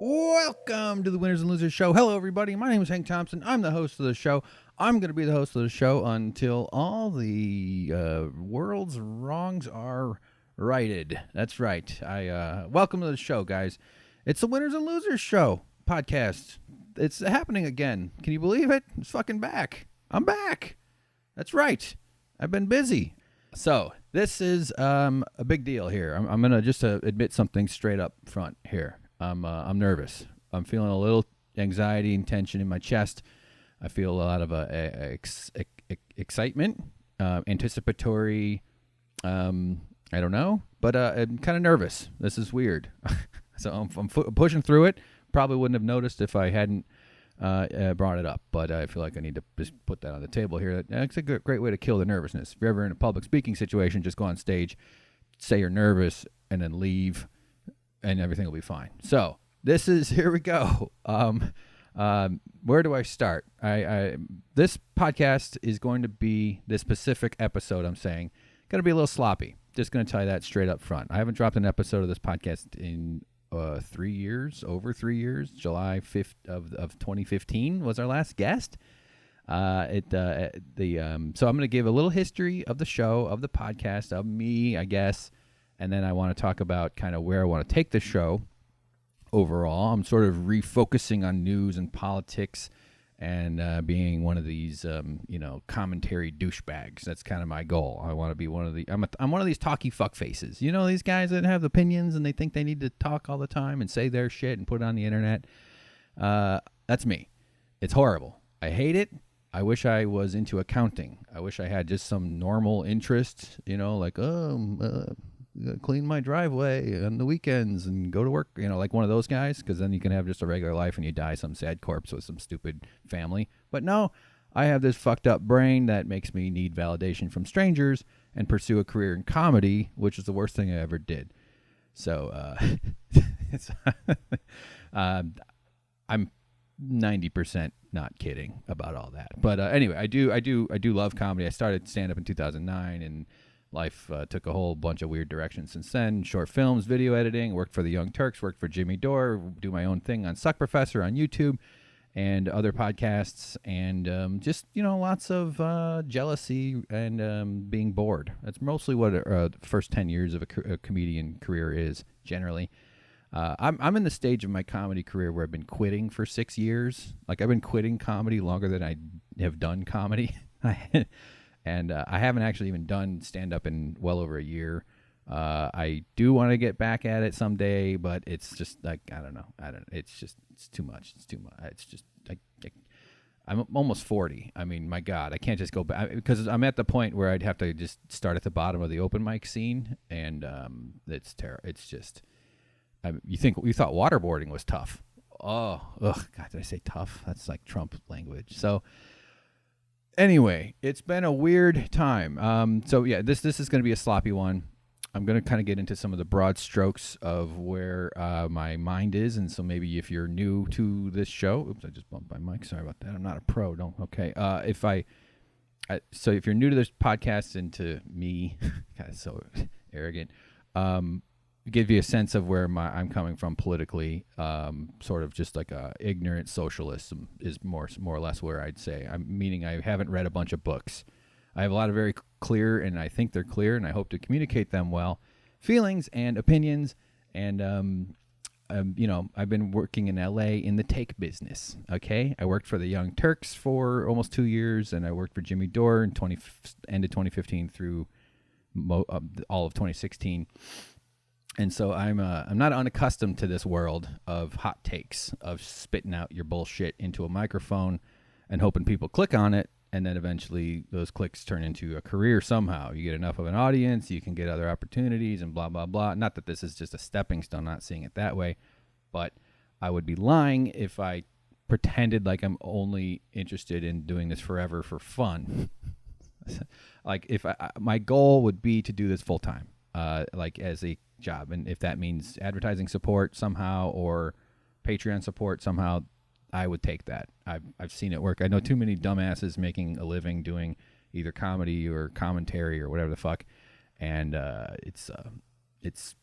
Welcome to the Winners and Losers Show. Hello, everybody. My name is Hank Thompson. I'm the host of the show. I'm going to be the host of the show until all the world's wrongs are righted. That's right. Welcome to the show, guys. It's the Winners and Losers Show podcast. It's happening again. Can you believe it? It's fucking back. I'm back. That's right. I've been busy. So this is a big deal here. I'm going to just admit something straight up front here. I'm nervous. I'm feeling a little anxiety and tension in my chest. I feel a lot of excitement, anticipatory. I don't know, but I'm kind of nervous. This is weird. So I'm pushing through it. Probably wouldn't have noticed if I hadn't brought it up, but I feel like I need to just put that on the table here. It's a great way to kill the nervousness. If you're ever in a public speaking situation, just go on stage, say you're nervous, and then leave, and everything will be fine. So here we go. Where do I start? This podcast is going to be, this specific episode I'm saying, going to be a little sloppy. Just going to tell you that straight up front. I haven't dropped an episode of this podcast in 3 years, over 3 years. July 5th of 2015 was our last guest. So I'm going to give a little history of the show, of the podcast, of me, I guess. And then I want to talk about kind of where I want to take the show overall. I'm sort of refocusing on news and politics and being one of these, commentary douchebags. That's kind of my goal. I want to be one of I'm one of these talky fuck faces. You know, these guys that have opinions and they think they need to talk all the time and say their shit and put it on the internet. That's me. It's horrible. I hate it. I wish I was into accounting. I wish I had just some normal interest, clean my driveway on the weekends and go to work, like one of those guys, because then you can have just a regular life and you die some sad corpse with some stupid family. But no, I have this fucked up brain that makes me need validation from strangers and pursue a career in comedy, which is the worst thing I ever did. So I'm 90% not kidding about all that. But anyway, I do love comedy. I started stand-up in 2009 and life took a whole bunch of weird directions since then. Short films, video editing, worked for the Young Turks, worked for Jimmy Dore, do my own thing on Suck Professor on YouTube and other podcasts, and just, lots of jealousy and being bored. That's mostly what the first 10 years of a comedian career is, generally. I'm in the stage of my comedy career where I've been quitting for 6 years. Like, I've been quitting comedy longer than I have done comedy. And I haven't actually even done stand-up in well over a year. I do want to get back at it someday, but it's just like, I don't know. It's too much. It's just, I'm almost 40. I mean, my God, I can't just go back, because I'm at the point where I'd have to just start at the bottom of the open mic scene, and it's terrible. It's just, you thought waterboarding was tough. Oh, ugh, God, did I say tough? That's like Trump language. So, anyway, it's been a weird time. So yeah, this is going to be a sloppy one. I'm going to kind of get into some of the broad strokes of where my mind is, and so maybe if you're new to this show, oops, I just bumped my mic. Sorry about that. I'm not a pro. Okay. So if you're new to this podcast and to me, God, so arrogant. Give you a sense of where I'm coming from politically. Sort of just like a ignorant socialism is more or less where I'd say. Meaning I haven't read a bunch of books. I have a lot of very clear, and I think they're clear, and I hope to communicate them well, feelings and opinions. And I've been working in LA in the take business. Okay, I worked for the Young Turks for almost 2 years, and I worked for Jimmy Dore in end of 2015 through all of 2016. And so I'm not unaccustomed to this world of hot takes, of spitting out your bullshit into a microphone and hoping people click on it, and then eventually those clicks turn into a career somehow. You get enough of an audience, you can get other opportunities, and blah, blah, blah. Not that this is just a stepping stone, not seeing it that way, but I would be lying if I pretended like I'm only interested in doing this forever for fun. Like, if my goal would be to do this full time, like as a job, and if that means advertising support somehow or Patreon support somehow, I would take that. I've seen it work. I know too many dumbasses making a living doing either comedy or commentary or whatever the fuck, and it's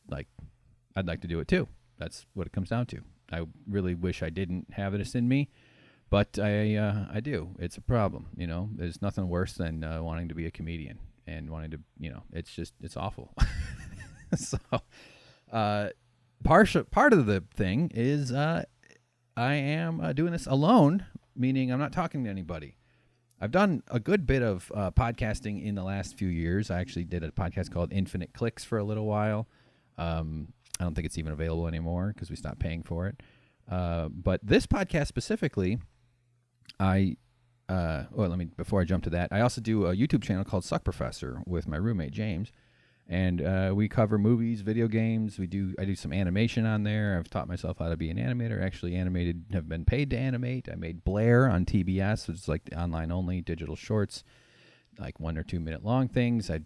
like I'd like to do it too. That's what it comes down to. I really wish I didn't have this in me, but I do. It's a problem. You know, there's nothing worse than wanting to be a comedian and wanting to, you know, it's awful. So, part of the thing is I am doing this alone, meaning I'm not talking to anybody. I've done a good bit of podcasting in the last few years. I actually did a podcast called Infinite Clicks for a little while. I don't think it's even available anymore because we stopped paying for it. But this podcast specifically, before I jump to that, I also do a YouTube channel called Suck Professor with my roommate James, and we cover movies, video games. I do some animation on there. I've taught myself how to be an animator. Actually, have been paid to animate. I made Blair on TBS, which is like the online only digital shorts, like 1 or 2 minute long things. I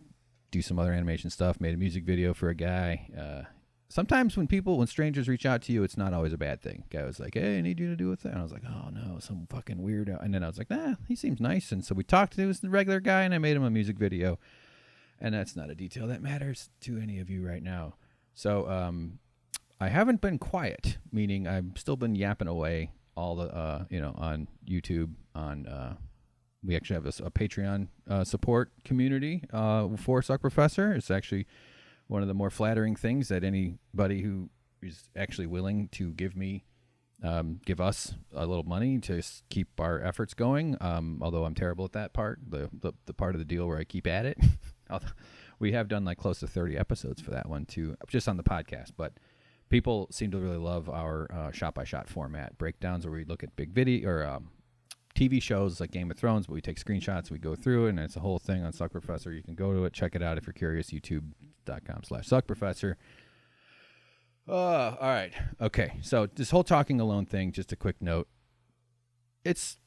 do some other animation stuff. Made a music video for a guy. Sometimes when strangers reach out to you, it's not always a bad thing. Guy was like, "Hey, I need you to do a thing." And I was like, "Oh no, some fucking weirdo." And then I was like, "Nah, he seems nice." And so we talked to the regular guy, and I made him a music video. And that's not a detail that matters to any of you right now. So I haven't been quiet, meaning I've still been yapping away all the on YouTube. We actually have a Patreon support community for Suck Professor. It's actually one of the more flattering things that anybody who is actually willing to give us a little money to keep our efforts going. Although I'm terrible at that part, the part of the deal where I keep at it. We have done like close to 30 episodes for that one too, just on the podcast. But people seem to really love our shot-by-shot format breakdowns, where we look at big video or TV shows like Game of Thrones, but we take screenshots, we go through it, and it's a whole thing on Suck Professor. You can go to it, check it out if you're curious. YouTube.com/SuckProfessor. All right. Okay. So this whole talking alone thing, just a quick note. It's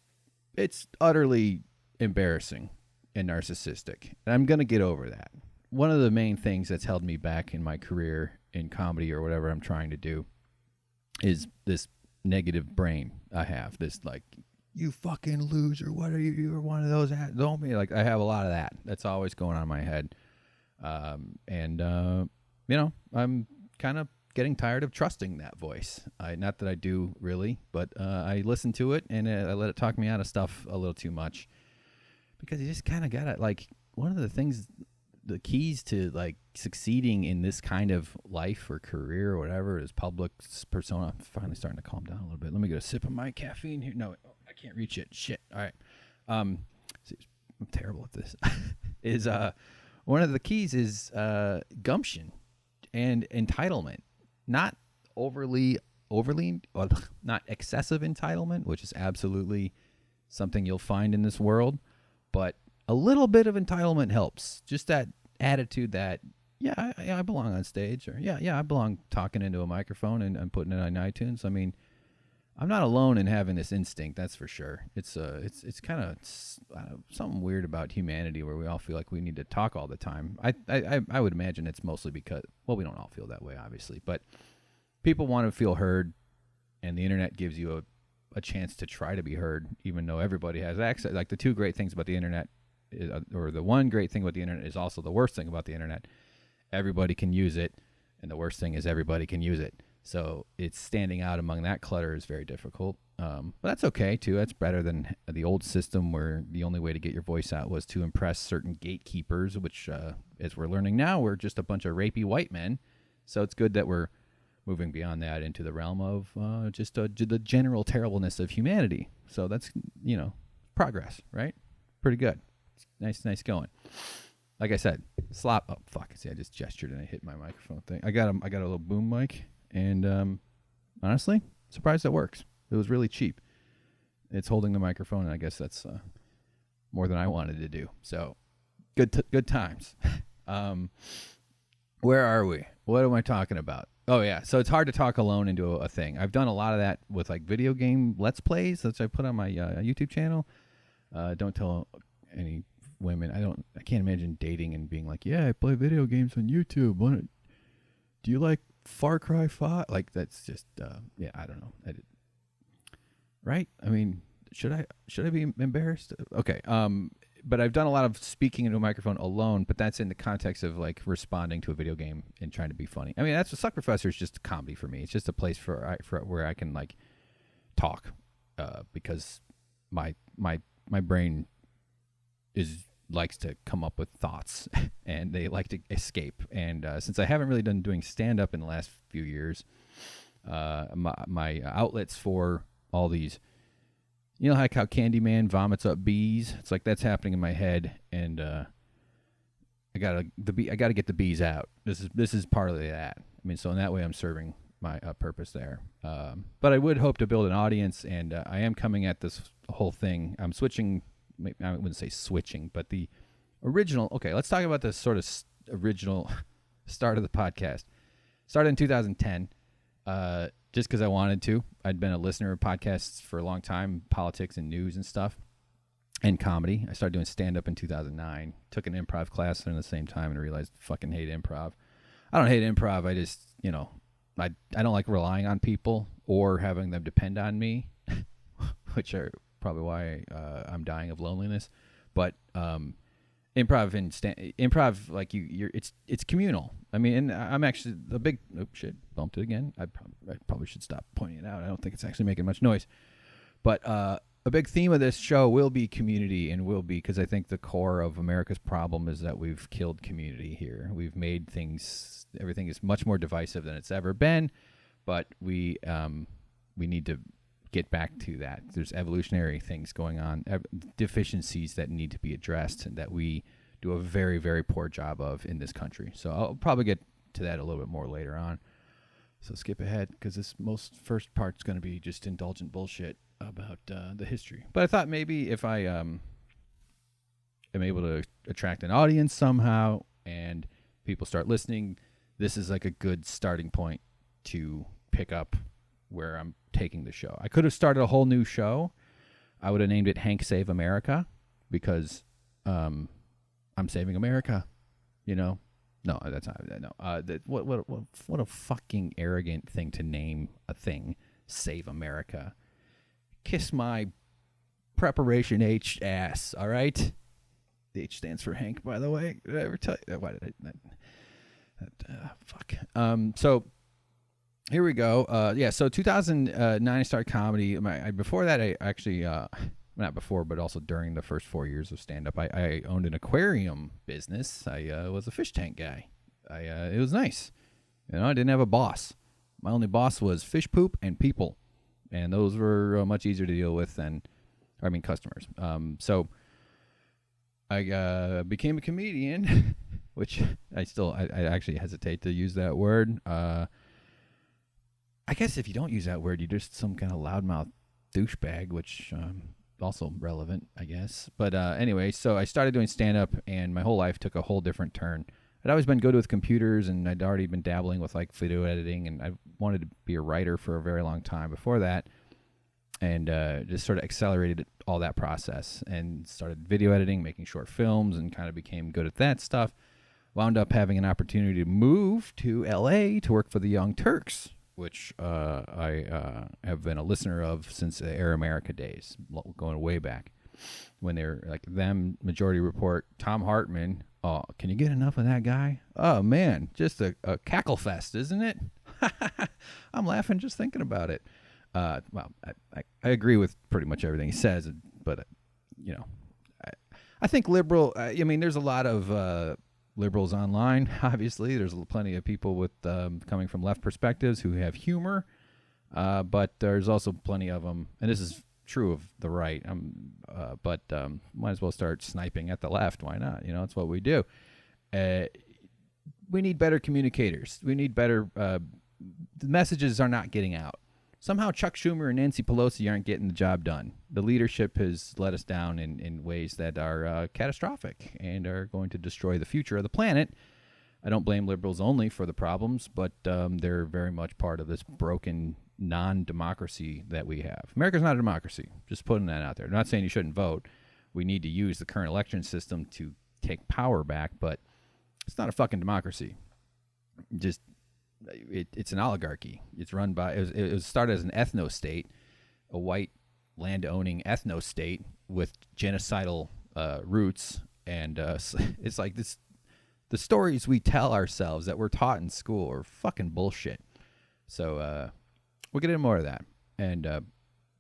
utterly embarrassing and narcissistic. And I'm going to get over that. One of the main things that's held me back in my career in comedy or whatever I'm trying to do is this negative brain I have. This like, you fucking loser. What are you? You're one of those. Don't be like, I have a lot of that. That's always going on in my head. I'm kind of getting tired of trusting that voice. Not that I do really, but I listen to it and I let it talk me out of stuff a little too much, because you just kind of got to, like, one of the things, the keys to like succeeding in this kind of life or career or whatever is public persona. I'm finally starting to calm down a little bit. Let me get a sip of my caffeine here. No, I can't reach it. Shit. All right. I'm terrible at this. Is one of the keys is gumption and entitlement. Not not excessive entitlement, which is absolutely something you'll find in this world, but a little bit of entitlement helps. Just that attitude that, I belong on stage, or I belong talking into a microphone and putting it on iTunes. I mean, I'm not alone in having this instinct, that's for sure. It's kind of something weird about humanity where we all feel like we need to talk all the time. I would imagine it's mostly because, well, we don't all feel that way, obviously, but people want to feel heard, and the internet gives you a chance to try to be heard, even though everybody has access. Like, the two great things about the internet, or the one great thing about the internet is also the worst thing about the internet. Everybody can use it, and the worst thing is everybody can use it. So it's standing out among that clutter is very difficult. But that's okay, too. That's better than the old system where the only way to get your voice out was to impress certain gatekeepers, which, as we're learning now, we're just a bunch of rapey white men. So it's good that we're moving beyond that into the realm of just the general terribleness of humanity. So that's, progress, right? Pretty good. Nice going. Like I said, slop. Oh, fuck. See, I just gestured and I hit my microphone thing. I got a little boom mic. And honestly, surprised that works. It was really cheap. It's holding the microphone, and I guess that's more than I wanted to do. So good times. Where are we? What am I talking about? Oh, yeah. So it's hard to talk alone into a thing. I've done a lot of that with like video game Let's Plays that I put on my YouTube channel. Don't tell any women. I can't imagine dating and being like, yeah, I play video games on YouTube. Do you like Far Cry 5? Like, that's just, I don't know. Right? I mean, should I be embarrassed? Okay. but I've done a lot of speaking into a microphone alone, but that's in the context of like responding to a video game and trying to be funny. I mean, that's what Suck Professor is, just comedy for me. It's just a place for where I can like talk, because my brain likes to come up with thoughts and they like to escape. And since I haven't really done doing stand up in the last few years, my outlets for all these, you know, like how Candyman vomits up bees. It's like that's happening in my head, and I gotta get the bees out. This is partly that. I mean, so in that way, I'm serving my purpose there. But I would hope to build an audience, and I am coming at this whole thing. I'm switching. I wouldn't say switching, but the original. Okay, let's talk about the sort of original start of the podcast. Started in 2010. Just because I wanted to. I'd been a listener of podcasts for a long time, politics and news and stuff, and comedy. I started doing stand-up in 2009. Took an improv class at the same time and realized I fucking hate improv. I don't hate improv. I just, you know, I don't like relying on people or having them depend on me, which are probably why I'm dying of loneliness. But improv, like it's communal. I mean, and I'm actually the big bumped it again. I probably should stop pointing it out. I don't think it's actually making much noise. But a big theme of this show will be community, and will be because I think the core of America's problem is that we've killed community here. We've made everything is much more divisive than it's ever been, but we need to get back to that. There's evolutionary things going on, deficiencies that need to be addressed, and that we do a very, very poor job of in this country. So I'll probably get to that a little bit more later on. So skip ahead, because this first part's going to be just indulgent bullshit about the history. But I thought maybe if I am able to attract an audience somehow and people start listening, this is like a good starting point to pick up where I'm taking the show. I could have started a whole new show. I would have named it Hank Save America, because I'm saving America, you know. No, that's not. No, what a fucking arrogant thing to name a thing. Save America. Kiss my preparation H ass. All right. The H stands for Hank, by the way. Did I ever tell you? Why did I? Fuck. So here we go. Yeah. So 2009, I started comedy. Before that, I actually. Not before, but also during the first 4 years of stand-up, I owned an aquarium business. I was a fish tank guy. It was nice. You know, I didn't have a boss. My only boss was fish poop and people, and those were much easier to deal with than, customers. So I became a comedian, which I actually hesitate to use that word. I guess if you don't use that word, you're just some kind of loudmouth douchebag, which... also relevant, I guess. But anyway, so I started doing stand-up, and my whole life took a whole different turn. I'd always been good with computers, and I'd already been dabbling with like video editing, and I wanted to be a writer for a very long time before that, and just sort of accelerated all that process and started video editing, making short films, and kind of became good at that stuff. Wound up having an opportunity to move to L.A. to work for the Young Turks, which I have been a listener of since the Air America days, going way back when they're like them, Majority Report, Tom Hartman. Oh, can you get enough of that guy? Oh, man, just a cackle fest, isn't it? I'm laughing just thinking about it. Well, I agree with pretty much everything he says, but, you know, I think liberal, there's a lot of... liberals online, obviously. There's plenty of people with coming from left perspectives who have humor, but there's also plenty of them, and this is true of the right. But might as well start sniping at the left. Why not? You know, it's what we do. We need better communicators. We need better. The messages are not getting out. Somehow Chuck Schumer and Nancy Pelosi aren't getting the job done. The leadership has let us down in ways that are catastrophic and are going to destroy the future of the planet. I don't blame liberals only for the problems, but they're very much part of this broken non-democracy that we have. America's not a democracy. Just putting that out there. I'm not saying you shouldn't vote. We need to use the current election system to take power back, but it's not a fucking democracy. It's an oligarchy. It's run by, it was started as an ethno-state, a white land-owning ethno-state with genocidal roots, and it's like this. The stories we tell ourselves that we're taught in school are fucking bullshit. So we'll get into more of that, and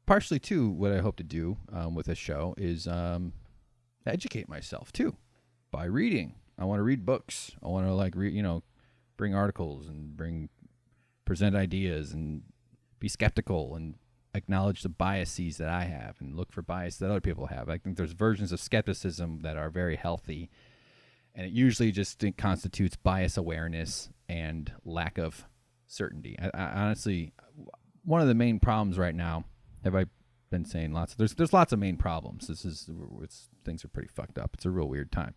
partially too, what I hope to do with this show is educate myself too by reading. I want to read books. I want to bring articles and present ideas and be skeptical and acknowledge the biases that I have and look for bias that other people have. I think there's versions of skepticism that are very healthy, and it usually just constitutes bias awareness and lack of certainty. I honestly, one of the main problems right now, have I been saying lots? There's lots of main problems. Things are pretty fucked up. It's a real weird time.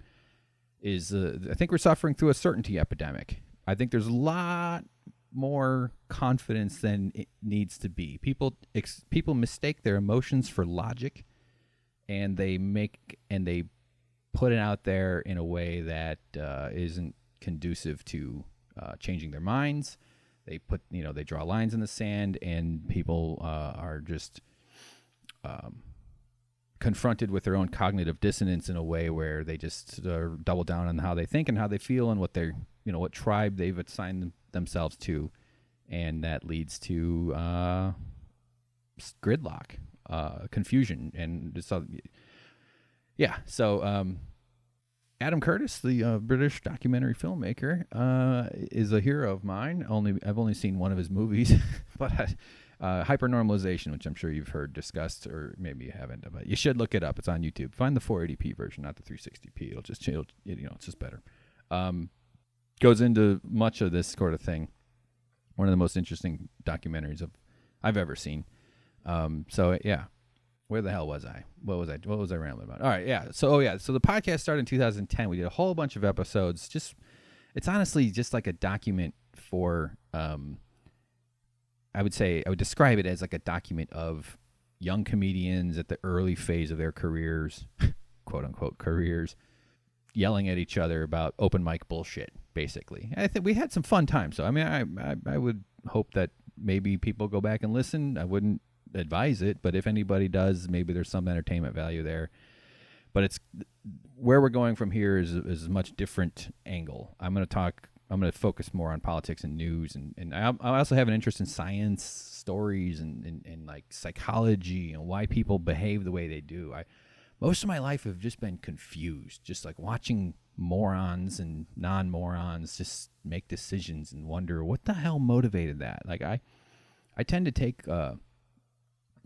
I think we're suffering through a certainty epidemic. I think there's a lot more confidence than it needs to be. People mistake their emotions for logic, and they put it out there in a way that isn't conducive to changing their minds. They draw lines in the sand, and people are just confronted with their own cognitive dissonance in a way where they just double down on how they think and how they feel and what what tribe they've assigned themselves to, and that leads to gridlock, confusion, and just yeah. So Adam Curtis, the British documentary filmmaker, is a hero of mine. I've only seen one of his movies, but Hypernormalization, which I'm sure you've heard discussed, or maybe you haven't, but you should look it up. It's on YouTube. Find the 480p version, not the 360p. It'll just it's just better. Goes into much of this sort of thing. One of the most interesting documentaries I've ever seen. So yeah. Where the hell was I? What was I rambling about? All right, yeah. So the podcast started in 2010. We did a whole bunch of episodes. It's honestly just like a document for I would describe it as like a document of young comedians at the early phase of their careers, quote unquote careers, yelling at each other about open mic bullshit, basically. I think we had some fun times. So I mean, I would hope that maybe people go back and listen. I wouldn't advise it, but if anybody does, maybe there's some entertainment value there. But it's where we're going from here is a much different angle. I'm going to focus more on politics and news, and I also have an interest in science stories and like psychology and why people behave the way they do. Most of my life have just been confused, just like watching morons and non-morons just make decisions and wonder what the hell motivated that. Like I tend to take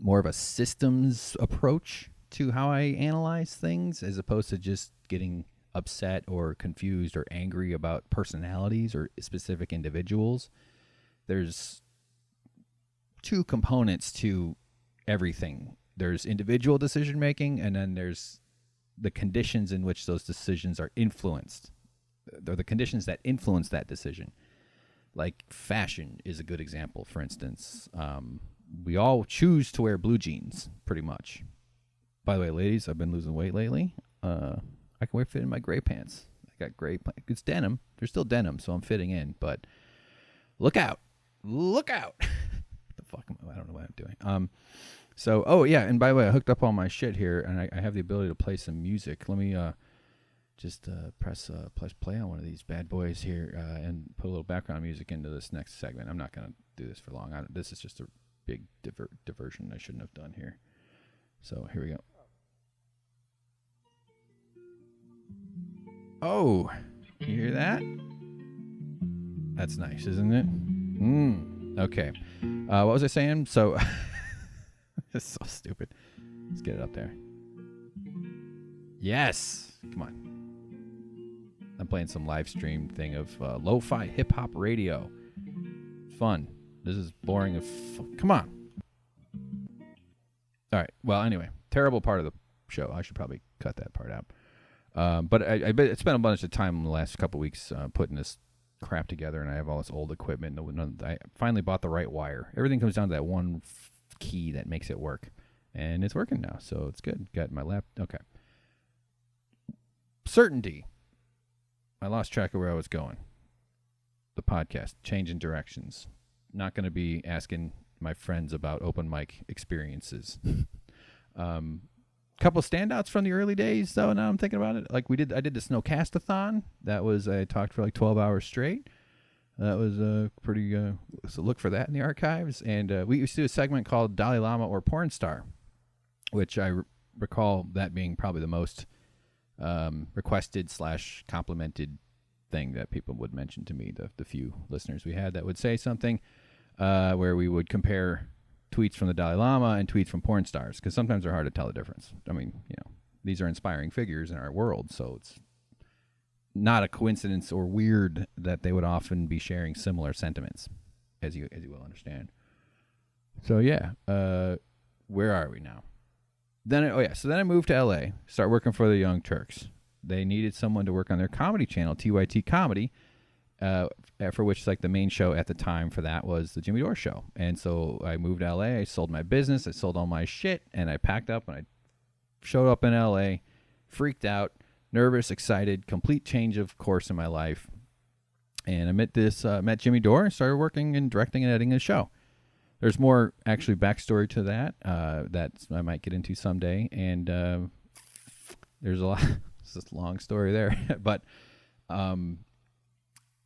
more of a systems approach to how I analyze things, as opposed to just getting upset or confused or angry about personalities or specific individuals. There's two components to everything. There's individual decision making, and then there's the conditions in which those decisions are influenced. They're the conditions that influence that decision. Like fashion is a good example, for instance. We all choose to wear blue jeans, pretty much. By the way, ladies, I've been losing weight lately. I can fit in my gray pants. I got gray. It's denim. They're still denim, so I'm fitting in. But look out! Look out! What the fuck? I don't know what I'm doing. And by the way, I hooked up all my shit here, and I have the ability to play some music. Let me just press play on one of these bad boys here and put a little background music into this next segment. I'm not going to do this for long. This is just a big diversion I shouldn't have done here. So here we go. Oh, you hear that? That's nice, isn't it? Okay. What was I saying? So, it's so stupid. Let's get it up there. Yes. Come on. I'm playing some live stream thing of lo-fi hip-hop radio. Fun. This is boring. Come on. All right. Well, anyway, terrible part of the show. I should probably cut that part out. But I spent a bunch of time in the last couple of weeks putting this crap together, and I have all this old equipment. I finally bought the right wire. Everything comes down to that one key that makes it work, and it's working now, so it's good. Got my lap. Okay. Certainty. I lost track of where I was going. The podcast, changing directions. Not going to be asking my friends about open mic experiences. couple standouts from the early days, though. Now I'm thinking about it. Like I did the Snowcast-a-thon. That was I talked for like 12 hours straight. That was pretty. So look for that in the archives. And we used to do a segment called Dalai Lama or Porn Star, which I recall that being probably the most requested / complimented thing that people would mention to me. The few listeners we had that would say something where we would compare tweets from the Dalai Lama and tweets from porn stars, because sometimes they're hard to tell the difference. I mean, these are inspiring figures in our world, so it's not a coincidence or weird that they would often be sharing similar sentiments, as you will understand. So yeah, where are we now? So then I moved to LA, start working for the Young Turks. They needed someone to work on their comedy channel, TYT Comedy, for which like the main show at the time for that was the Jimmy Dore Show. And so I moved to LA, I sold my business, I sold all my shit, and I packed up and I showed up in LA, freaked out, nervous, excited, complete change of course in my life. And I met Jimmy Dore and started working and directing and editing a show. There's more actually backstory to that that I might get into someday. And there's a lot, it's just a long story there. But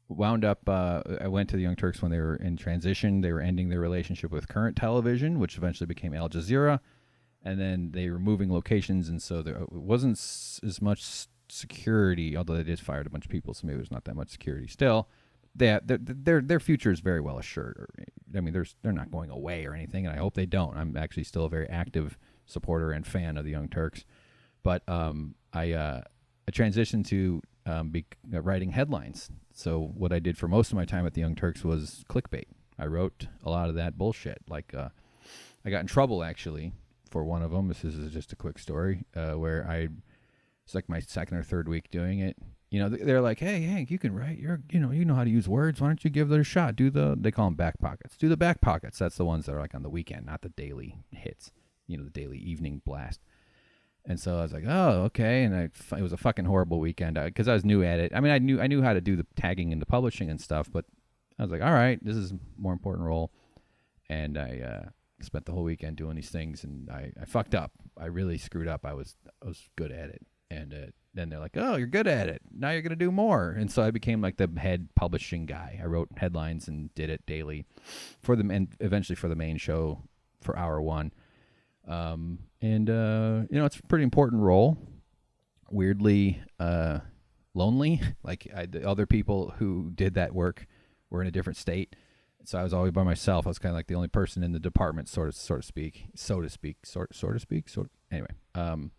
wound up, I went to the Young Turks when they were in transition. They were ending their relationship with Current Television, which eventually became Al Jazeera. And then they were moving locations, and so there wasn't as much security, although they did fire a bunch of people, so maybe there's not that much security still. Their future is very well assured. I mean, they're not going away or anything, and I hope they don't. I'm actually still a very active supporter and fan of the Young Turks. But I transitioned to writing headlines. So what I did for most of my time at the Young Turks was clickbait. I wrote a lot of that bullshit. Like I got in trouble, actually, for one of them. This is just a quick story where it's like my second or third week doing it. They're like, "Hey, Hank, you can write. You know how to use words. Why don't you give it a shot? They call them back pockets. Do the back pockets. That's the ones that are like on the weekend, not the daily hits. The daily evening blast." And so I was like, "Oh, okay." And it was a fucking horrible weekend because I was new at it. I mean, I knew how to do the tagging and the publishing and stuff, but I was like, "All right, this is a more important role." And I spent the whole weekend doing these things, and I fucked up. I really screwed up. I was good at it. And then they're like, "Oh, you're good at it. Now you're going to do more." And so I became like the head publishing guy. I wrote headlines and did it daily for them, and eventually for the main show for hour one. It's a pretty important role. Weirdly lonely. Like the other people who did that work were in a different state. So I was always by myself. I was kind of like the only person in the department, so to speak. Anyway.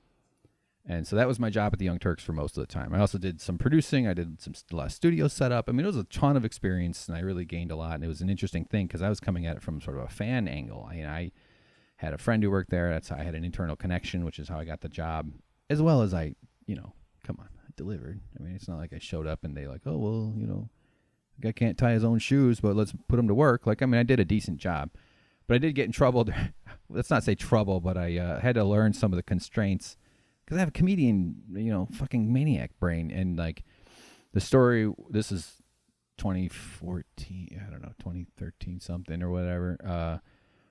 And so that was my job at the Young Turks for most of the time. I also did some producing. I did a lot of studio setup. I mean, it was a ton of experience, and I really gained a lot. And it was an interesting thing because I was coming at it from sort of a fan angle. I had a friend who worked there. That's how I had an internal connection, which is how I got the job, as well as I delivered. I mean, it's not like I showed up and they like, "Oh, well, the guy can't tie his own shoes, but let's put him to work." Like, I mean, I did a decent job, but I did get in trouble. Let's not say trouble, but I had to learn some of the constraints. Because I have a comedian, fucking maniac brain. And, like, the story, this is 2014, 2013 something or whatever,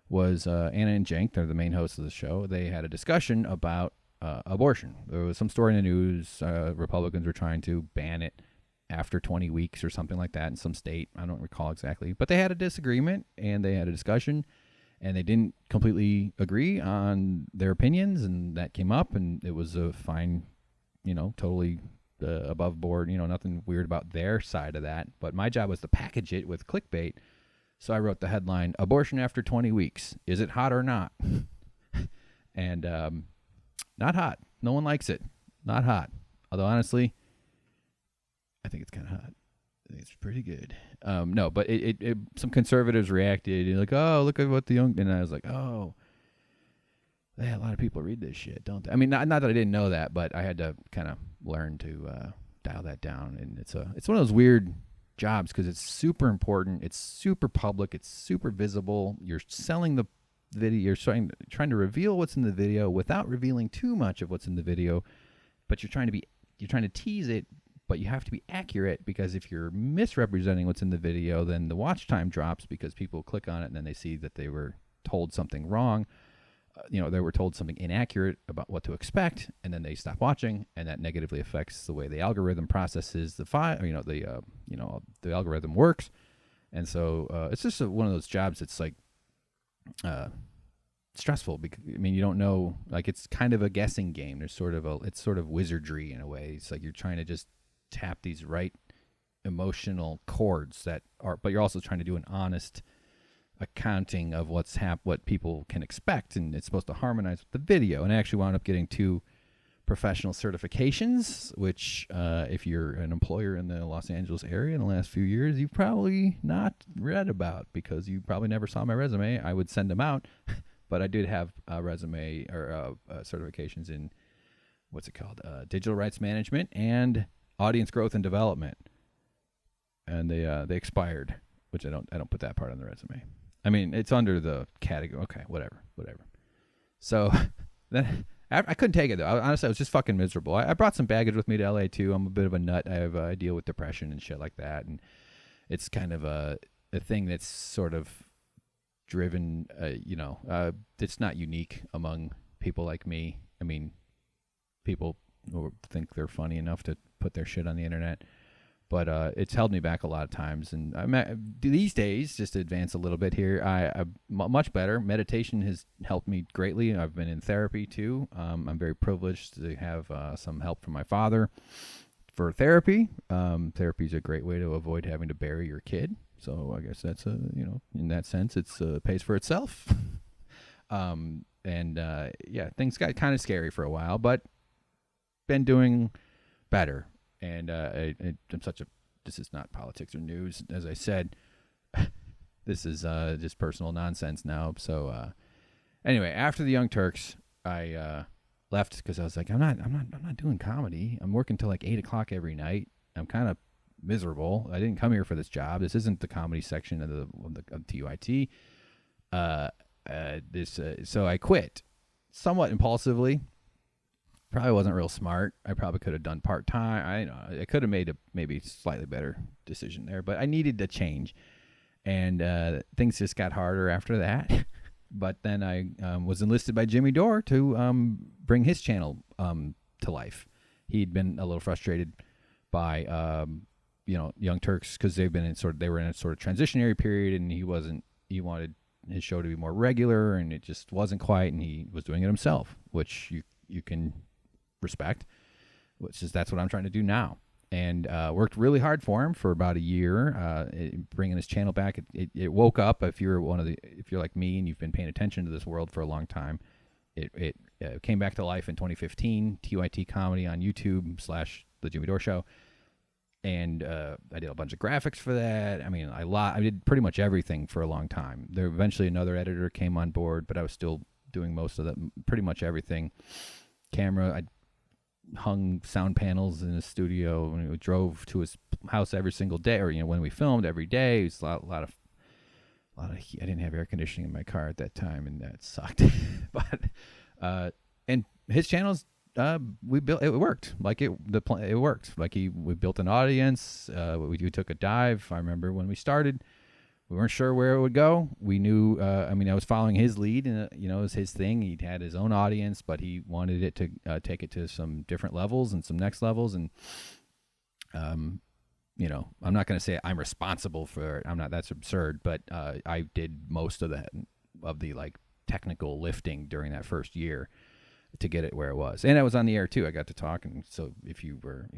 was Anna and Cenk, they're the main hosts of the show. They had a discussion about abortion. There was some story in the news. Republicans were trying to ban it after 20 weeks or something like that in some state. I don't recall exactly. But they had a disagreement, and they had a discussion. And they didn't completely agree on their opinions, and that came up, and it was a fine, totally above board, nothing weird about their side of that. But my job was to package it with clickbait. So I wrote the headline, "Abortion after 20 weeks. Is it hot or not?" And not hot. No one likes it. Not hot. Although, honestly, I think it's kind of hot. I think it's pretty good. No, but it some conservatives reacted. Like, "Oh, look at what the young," and I was like, "Oh, yeah, a lot of people read this shit, don't they?" I mean, not that I didn't know that, but I had to kind of learn to dial that down. And it's one of those weird jobs because it's super important. It's super public. It's super visible. You're selling the video. You're trying to reveal what's in the video without revealing too much of what's in the video, but you're trying to tease it. But you have to be accurate, because if you're misrepresenting what's in the video, then the watch time drops because people click on it and then they see that they were told something wrong. they were told something inaccurate about what to expect, and then they stop watching, and that negatively affects the way the algorithm processes the file. The algorithm works, and so it's just one of those jobs that's like stressful because you don't know. Like, it's kind of a guessing game. There's it's sort of wizardry in a way. It's like you're trying to just tap these right emotional chords but you're also trying to do an honest accounting of what people can expect, and it's supposed to harmonize with the video. And I actually wound up getting 2 professional certifications, which if you're an employer in the Los Angeles area in the last few years, you've probably not read about because you probably never saw my resume. I would send them out, but I did have a resume or certifications in what's it called, digital rights management and audience growth and development, and they expired, which I don't put that part on the resume. I mean, it's under the category. Okay, whatever. So then I couldn't take it, though. Honestly, I was just fucking miserable. I brought some baggage with me to LA, too. I'm a bit of a nut. I deal with depression and shit like that. And it's kind of a thing that's sort of driven, it's not unique among people like me. I mean, people who think they're funny enough to put their shit on the internet. But it's held me back a lot of times. And these days, just to advance a little bit here, I'm much better. Meditation has helped me greatly. I've been in therapy, too. I'm very privileged to have some help from my father for therapy. Therapy is a great way to avoid having to bury your kid. So I guess that's, in that sense, it's pays for itself. Things got kind of scary for a while, but been doing better. And this is not politics or news, as I said. This is just personal nonsense now. So anyway, after the Young Turks, I left because I was like, I'm not doing comedy. I'm working till like 8:00 every night. I'm kind of miserable. I didn't come here for this job. This isn't the comedy section of TUIT. So I quit somewhat impulsively. Probably wasn't real smart. I probably could have done part-time. I could have made a maybe slightly better decision there, but I needed to change. And things just got harder after that. But then I was enlisted by Jimmy Dore to bring his channel to life. He'd been a little frustrated by Young Turks because they were in a sort of transitionary period, and he wanted his show to be more regular, and it just wasn't quite, and he was doing it himself, which you can respect, that's what I'm trying to do now. And worked really hard for him for about a year, bringing his channel back. It woke up. If you're like me and you've been paying attention to this world for a long time, it came back to life in 2015. TUIT comedy on YouTube / the Jimmy Dore Show, and I did a bunch of graphics for that. I mean, I did pretty much everything for a long time. There eventually another editor came on board, but I was still doing most of that, pretty much everything. Camera, I hung sound panels in his studio, and we drove to his house every single day, or when we filmed every day. It was a lot of heat. I didn't have air conditioning in my car at that time, and that sucked. But and his channels, we built it worked. Like it worked. Like we built an audience. We took a dive. I remember when we started, we weren't sure where it would go. We knew, I was following his lead, and it was his thing. He'd had his own audience, but he wanted it to take it to some different levels and some next levels. And, I'm not going to say I'm responsible for it. I'm not. That's absurd. But I did most of the like technical lifting during that first year to get it where it was. And I was on the air too. I got to talk, and so if you were,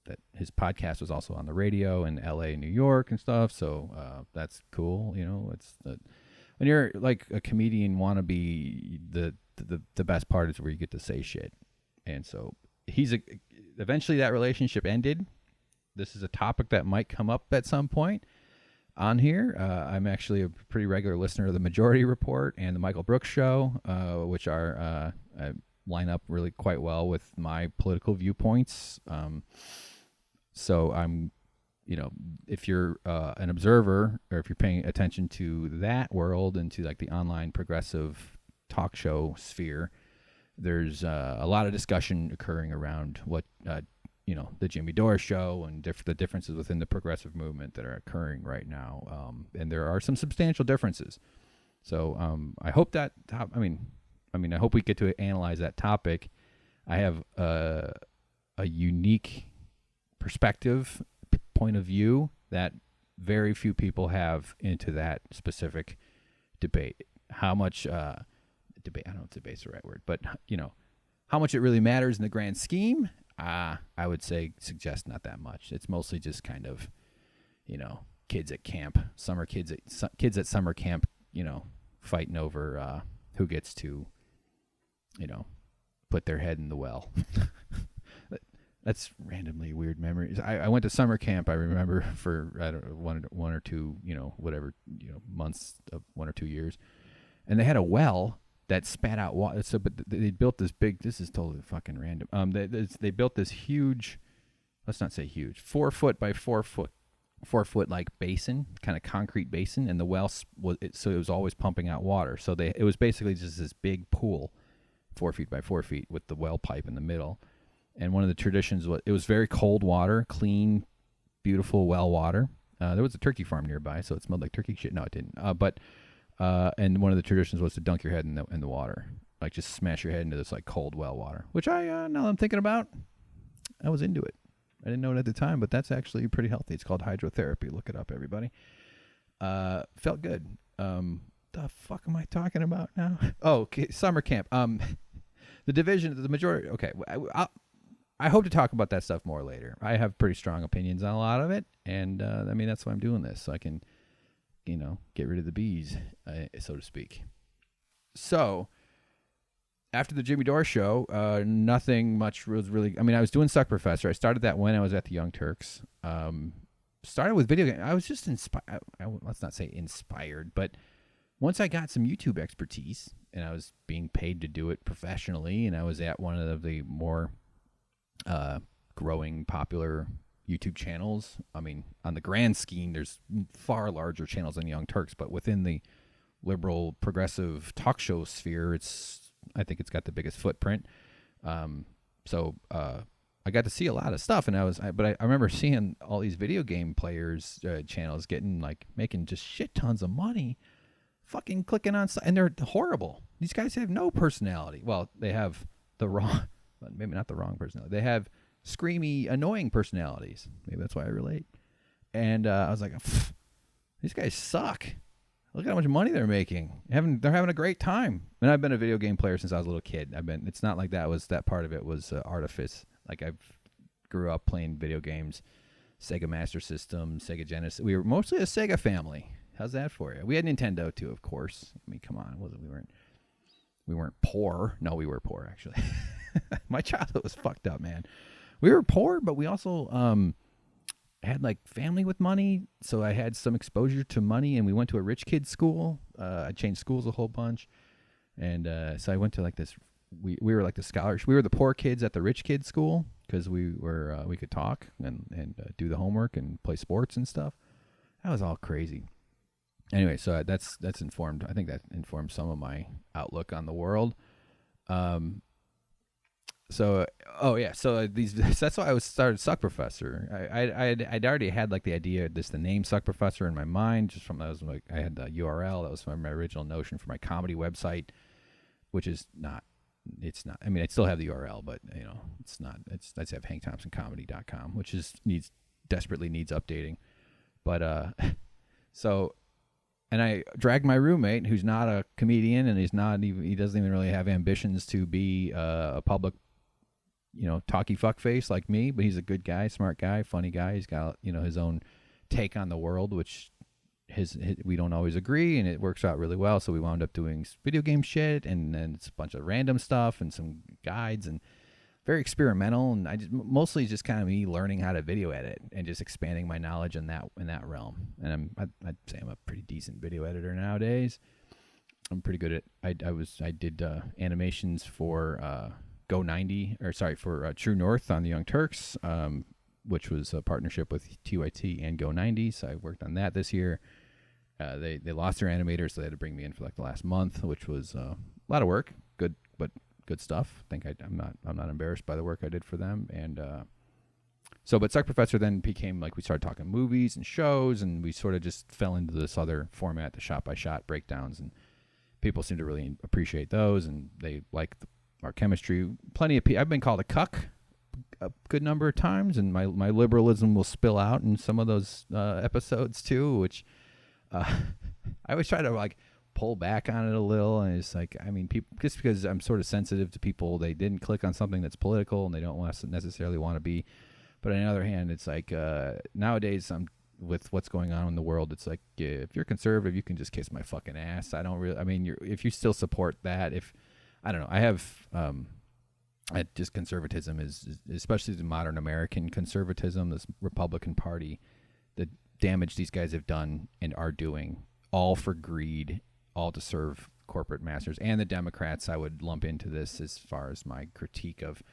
that his podcast was also on the radio in LA, New York and stuff. So that's cool. It's when you're like a comedian wannabe, the best part is where you get to say shit. And so eventually that relationship ended. This is a topic that might come up at some point on here. I'm actually a pretty regular listener of the Majority Report and the Michael Brooks Show, which are line up really quite well with my political viewpoints. So I'm, if you're an observer, or if you're paying attention to that world and to like the online progressive talk show sphere, there's a lot of discussion occurring around what, the Jimmy Dore Show and the differences within the progressive movement that are occurring right now. And there are some substantial differences. So I hope that, mean, I hope we get to analyze that topic. I have a unique perspective, point of view that very few people have into that specific debate. How much debate? I don't know if debate's the right word, but how much it really matters in the grand scheme. I would suggest not that much. It's mostly just kind of, kids at camp, kids at summer camp, fighting over who gets to, put their head in the well. That's randomly weird memories. I went to summer camp, I remember, for I don't know, one or two, months of 1 or 2 years, and they had a well that spat out water. So, but they built this big. This is totally fucking random. They built this huge, let's not say huge, 4 foot by 4 foot like basin, kind of concrete basin, and the well so it was always pumping out water. So it was basically just this big pool, 4 feet by 4 feet, with the well pipe in the middle. And one of the traditions was it was very cold water, clean, beautiful well water. There was a turkey farm nearby, so it smelled like turkey shit. No, it didn't. And one of the traditions was to dunk your head in the water, like just smash your head into this like cold well water. Which now that I'm thinking about, I was into it. I didn't know it at the time, but that's actually pretty healthy. It's called hydrotherapy. Look it up, everybody. Felt good. The fuck am I talking about now? Oh, okay, summer camp. The division, the majority. Okay, I hope to talk about that stuff more later. I have pretty strong opinions on a lot of it, and I mean, that's why I'm doing this, so I can, get rid of the bees, so to speak. So, after the Jimmy Dore Show, nothing much was really. I mean, I was doing Suck Professor. I started that when I was at the Young Turks. Started with video games. I was just inspired. Let's not say inspired, but once I got some YouTube expertise, and I was being paid to do it professionally, and I was at one of the more growing popular YouTube channels. I mean, on the grand scheme, there's far larger channels than Young Turks, but within the liberal progressive talk show sphere, I think it's got the biggest footprint. So I got to see a lot of stuff, and I remember seeing all these video game players channels making just shit tons of money, fucking clicking on stuff, and they're horrible. These guys have no personality. Well, they have the wrong. Maybe not the wrong personality. They have screamy, annoying personalities. Maybe that's why I relate. And I was like, these guys suck. Look at how much money they're making. They're having a great time. And I've been a video game player since I was a little kid. It's not like that part of it was artifice. Like I grew up playing video games, Sega Master System, Sega Genesis. We were mostly a Sega family. How's that for you? We had Nintendo too, of course. I mean, come on, we weren't poor. No, we were poor actually. My childhood was fucked up, man. We were poor, but we also had like family with money, so I had some exposure to money, and we went to a rich kid school. I changed schools a whole bunch, and so I went to like this. We were like the scholars. We were the poor kids at the rich kid school because we could talk and do the homework and play sports and stuff. That was all crazy. Anyway, so that's informed. I think that informed some of my outlook on the world. So that's why I started Suck Professor. I'd already had like the idea, the name Suck Professor in my mind, just from I had the URL. That was from my original notion for my comedy website, which is not. It's not. I mean, I still have the URL, but it's not. I just have HankThompsonComedy.com, which desperately needs updating. But so. And I dragged my roommate, who's not a comedian, and he doesn't even really have ambitions to be a public, talky fuckface like me, but he's a good guy, smart guy, funny guy. He's got, his own take on the world, which we don't always agree, and it works out really well. So we wound up doing video game shit, and then it's a bunch of random stuff and some guides, and very experimental. And mostly just kind of me learning how to video edit and just expanding my knowledge in that realm. And I'd say I'm a pretty decent video editor nowadays. I'm pretty good at. I did animations for for True North on the Young Turks, which was a partnership with TYT and Go 90. So I worked on that this year. They lost their animator, so they had to bring me in for like the last month, which was a lot of work. Good, but good stuff. I think I'm not embarrassed by the work I did for them. And but Suck Professor then became like we started talking movies and shows, and we sort of just fell into this other format, the shot by shot breakdowns, and people seem to really appreciate those, and they like our chemistry. Plenty of people. I've been called a cuck a good number of times, and my liberalism will spill out in some of those episodes too, which I always try to like pull back on it a little. And it's like, I mean, people, just because I'm sort of sensitive to people, they didn't click on something that's political and they don't necessarily want to be. But on the other hand, it's like nowadays, with what's going on in the world, it's like, if you're conservative, you can just kiss my fucking ass. I don't really, I mean, if you still support that, I don't know, I have, just conservatism is, especially the modern American conservatism, this Republican Party, the damage these guys have done and are doing, all for greed, all to serve corporate masters. And the Democrats, I would lump into this as far as my critique of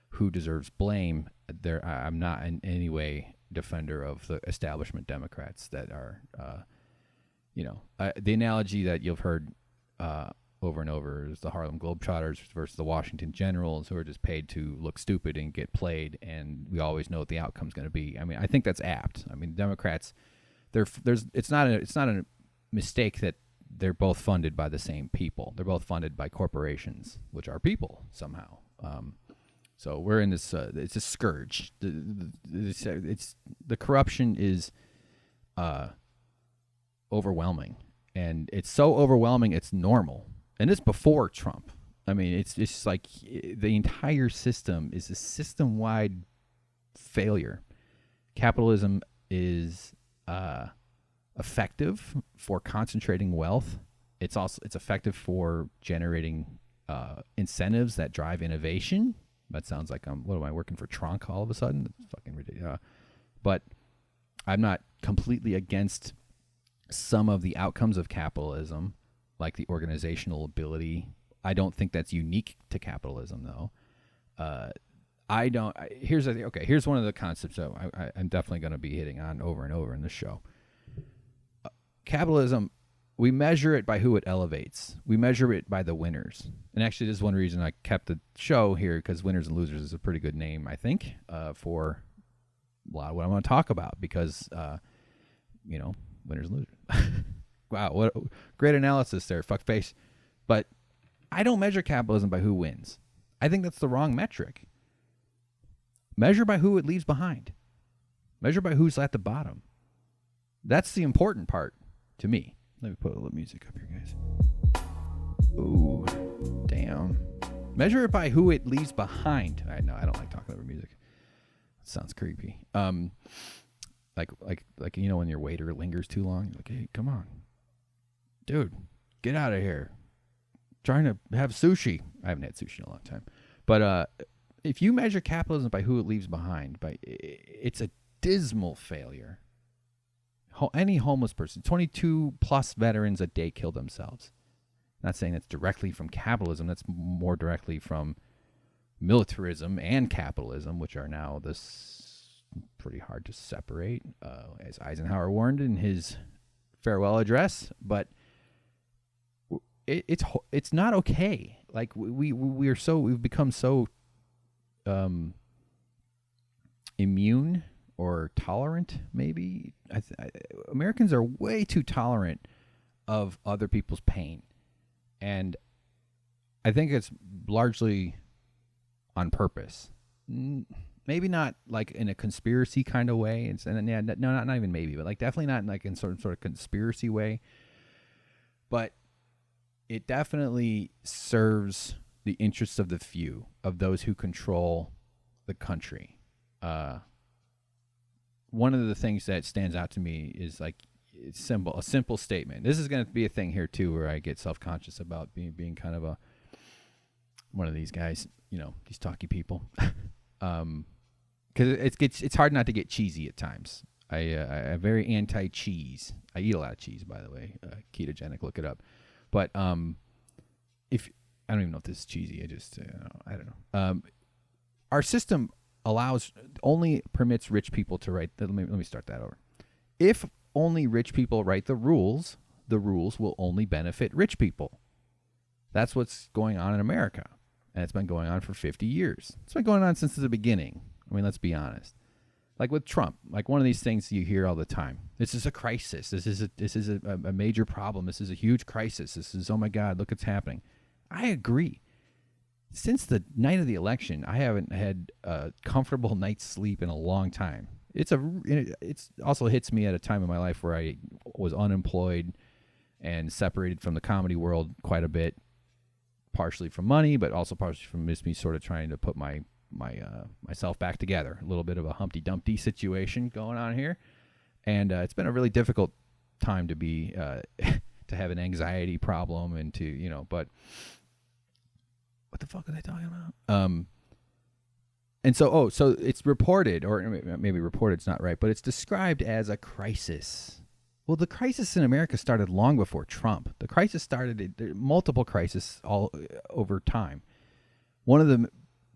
who deserves blame. I'm not in any way defender of the establishment Democrats that are, the analogy that you've heard over and over is the Harlem Globetrotters versus the Washington Generals, who are just paid to look stupid and get played, and we always know what the outcome's going to be. I mean, I think that's apt. I mean, Democrats, it's not a mistake that they're both funded by the same people. They're both funded by corporations, which are people somehow. So we're in this. It's a scourge. The corruption is overwhelming, and it's so overwhelming. It's normal, and it's before Trump. I mean, it's just like the entire system is a system-wide failure. Capitalism is effective for concentrating wealth. It's effective for generating incentives that drive innovation. That sounds like what am I working for Trunk all of a sudden? It's fucking ridiculous. But I'm not completely against some of the outcomes of capitalism, like the organizational ability. I don't think that's unique to capitalism, though. Here's one of the concepts that I'm definitely going to be hitting on over and over in this show. Capitalism, we measure it by who it elevates. We measure it by the winners. And actually, this is one reason I kept the show here, because Winners and Losers is a pretty good name, I think, for a lot of what I want to talk about, because, winners and losers. Wow, what great analysis there, fuckface. But I don't measure capitalism by who wins. I think that's the wrong metric. Measure by who it leaves behind. Measure by who's at the bottom. That's the important part to me. Let me put a little music up here, guys. Ooh, damn. Measure it by who it leaves behind. I know I don't like talking over music. It sounds creepy. Like when your waiter lingers too long, you're like, hey, come on, dude, get out of here. Trying to have sushi. I haven't had sushi in a long time. But if you measure capitalism by who it leaves behind, it's a dismal failure. Any homeless person, 22 plus veterans a day kill themselves. Not saying that's directly from capitalism. That's more directly from militarism and capitalism, which are now this pretty hard to separate, as Eisenhower warned in his farewell address. But it's not okay. Like we've become so immune or tolerant, maybe. Americans are way too tolerant of other people's pain. And I think it's largely on purpose. Maybe not like in a conspiracy kind of way. Not even maybe, but like definitely not like in sort of conspiracy way. But it definitely serves the interests of the few, of those who control the country. One of the things that stands out to me is like a simple statement. This is going to be a thing here too, where I get self-conscious about being kind of one of these guys, these talky people, because it's hard not to get cheesy at times. I'm very anti-cheese. I eat a lot of cheese, by the way. Ketogenic, look it up. But if I don't even know if this is cheesy, I don't know. Our system only permits rich people to write. Let me start that over. If only rich people write the rules will only benefit rich people. That's what's going on in America, and it's been going on for 50 years. It's been going on since the beginning. I mean, let's be honest. like with Trump, like one of these things you hear all the time. This is a crisis. This is a major problem. This is a huge crisis. This is, oh my God, look what's happening. I agree. Since the night of the election, I haven't had a comfortable night's sleep in a long time. It's also hits me at a time in my life where I was unemployed and separated from the comedy world quite a bit, partially from money, but also partially from me sort of trying to put myself back together. A little bit of a Humpty Dumpty situation going on here, and it's been a really difficult time to be to have an anxiety problem and to but what the fuck are they talking about? And so so it's reported, or maybe reported's not right, but it's described as a crisis. Well, the crisis in America started long before Trump. The crisis started multiple crises all over time. One of the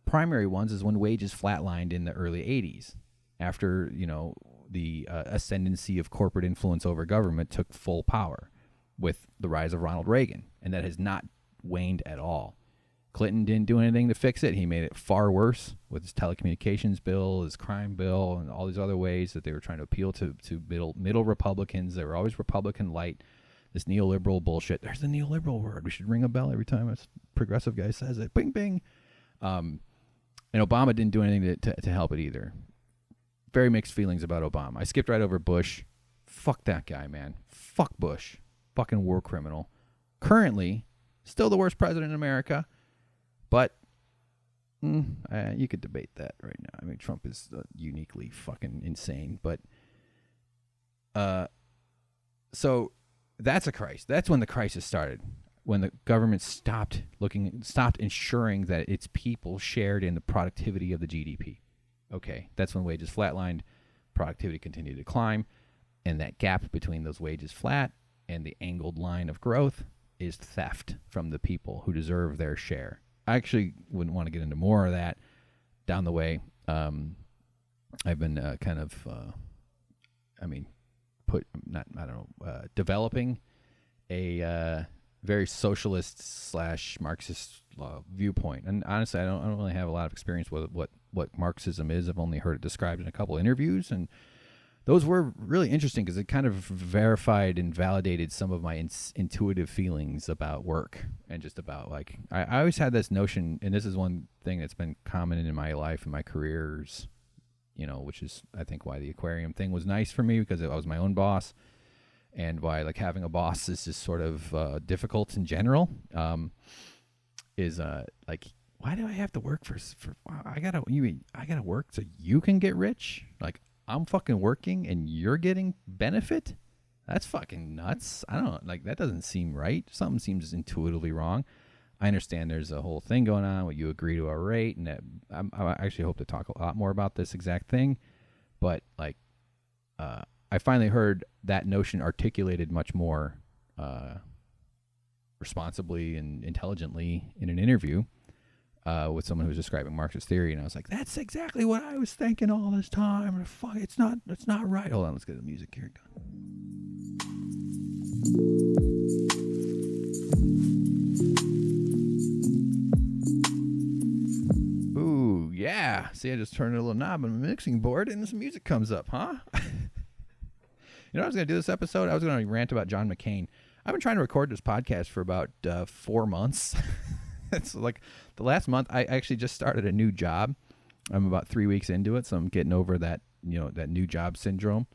primary ones is when wages flatlined in the early 80s after, the ascendancy of corporate influence over government took full power with the rise of Ronald Reagan, and that has not waned at all. Clinton didn't do anything to fix it. He made it far worse with his telecommunications bill, his crime bill, and all these other ways that they were trying to appeal to middle Republicans. They were always Republican light. This neoliberal bullshit. There's the neoliberal word. We should ring a bell every time a progressive guy says it. Bing, bing. And Obama didn't do anything to help it either. Very mixed feelings about Obama. I skipped right over Bush. Fuck that guy, man. Fuck Bush. Fucking war criminal. Currently, still the worst president in America. But you could debate that right now. I mean, Trump is uniquely fucking insane. But so that's a crisis. That's when the crisis started. When the government stopped ensuring that its people shared in the productivity of the GDP. Okay, that's when wages flatlined, productivity continued to climb, and that gap between those wages flat and the angled line of growth is theft from the people who deserve their share. I actually wouldn't want to get into more of that down the way. I've been developing a very socialist / Marxist viewpoint. And honestly, I don't really have a lot of experience with what Marxism is. I've only heard it described in a couple interviews, and those were really interesting because it kind of verified and validated some of my intuitive feelings about work and just about I always had this notion, and this is one thing that's been common in my life and my careers, which is I think why the aquarium thing was nice for me, because I was my own boss, and why having a boss is just sort of difficult in general. Why do I have to work for I gotta work so you can get rich? I'm fucking working and you're getting benefit? That's fucking nuts. I don't that doesn't seem right. Something seems intuitively wrong. I understand there's a whole thing going on where you agree to a rate, and that I actually hope to talk a lot more about this exact thing. But I finally heard that notion articulated much more responsibly and intelligently in an interview with someone who was describing Marxist theory, and I was like, that's exactly what I was thinking all this time. Fuck, it's not right. Hold on, let's get the music here. Ooh, yeah. See, I just turned a little knob on the mixing board, and this music comes up, huh? You know what I was going to do this episode? I was going to rant about John McCain. I've been trying to record this podcast for about 4 months. It's the last month. I actually just started a new job. I'm about 3 weeks into it, so I'm getting over that, that new job syndrome.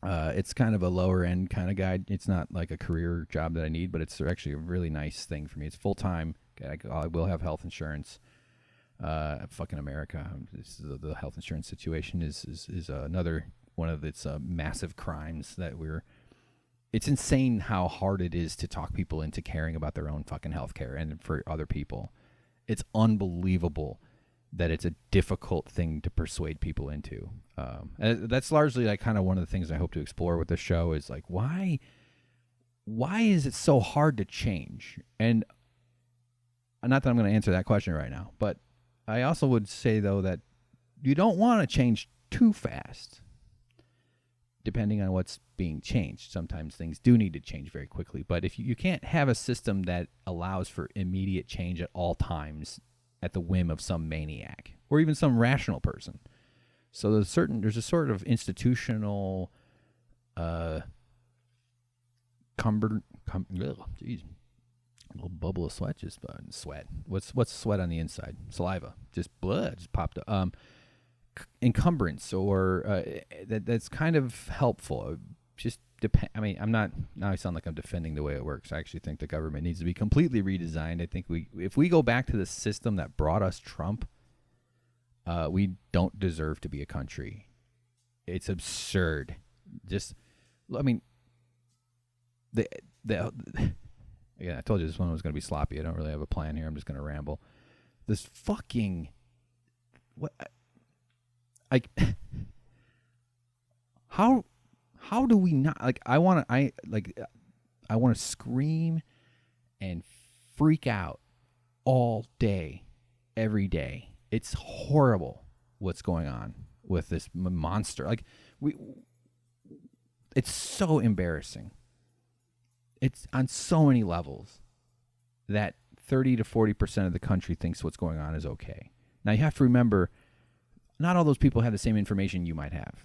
It's kind of a lower end kind of guy. It's not like a career job that I need, but it's actually a really nice thing for me. It's full time. I will have health insurance. Fucking America. The health insurance situation is another one of its massive crimes that it's insane how hard it is to talk people into caring about their own fucking health care and for other people. It's unbelievable that it's a difficult thing to persuade people into. And that's largely kind of one of the things I hope to explore with this show is why is it so hard to change? And not that I'm going to answer that question right now, but I also would say though that you don't want to change too fast. Depending on what's being changed. Sometimes things do need to change very quickly. But if you can't have a system that allows for immediate change at all times at the whim of some maniac or even some rational person. So there's a sort of institutional geez, a little bubble of sweat sweat. What's sweat on the inside? Saliva. Just blood just popped up. Encumbrance or that's kind of helpful. Just depend. I mean, I'm not now. I sound like I'm defending the way it works. I actually think the government needs to be completely redesigned. I think if we go back to the system that brought us Trump, we don't deserve to be a country. It's absurd. Just, I mean, again, I told you this one was going to be sloppy. I don't really have a plan here. I'm just going to ramble. This fucking how do we not I want to scream and freak out all day, every day. It's horrible what's going on with this monster. It's so embarrassing. It's on so many levels that 30 to 40% of the country thinks what's going on is okay. Now you have to remember, not all those people have the same information you might have.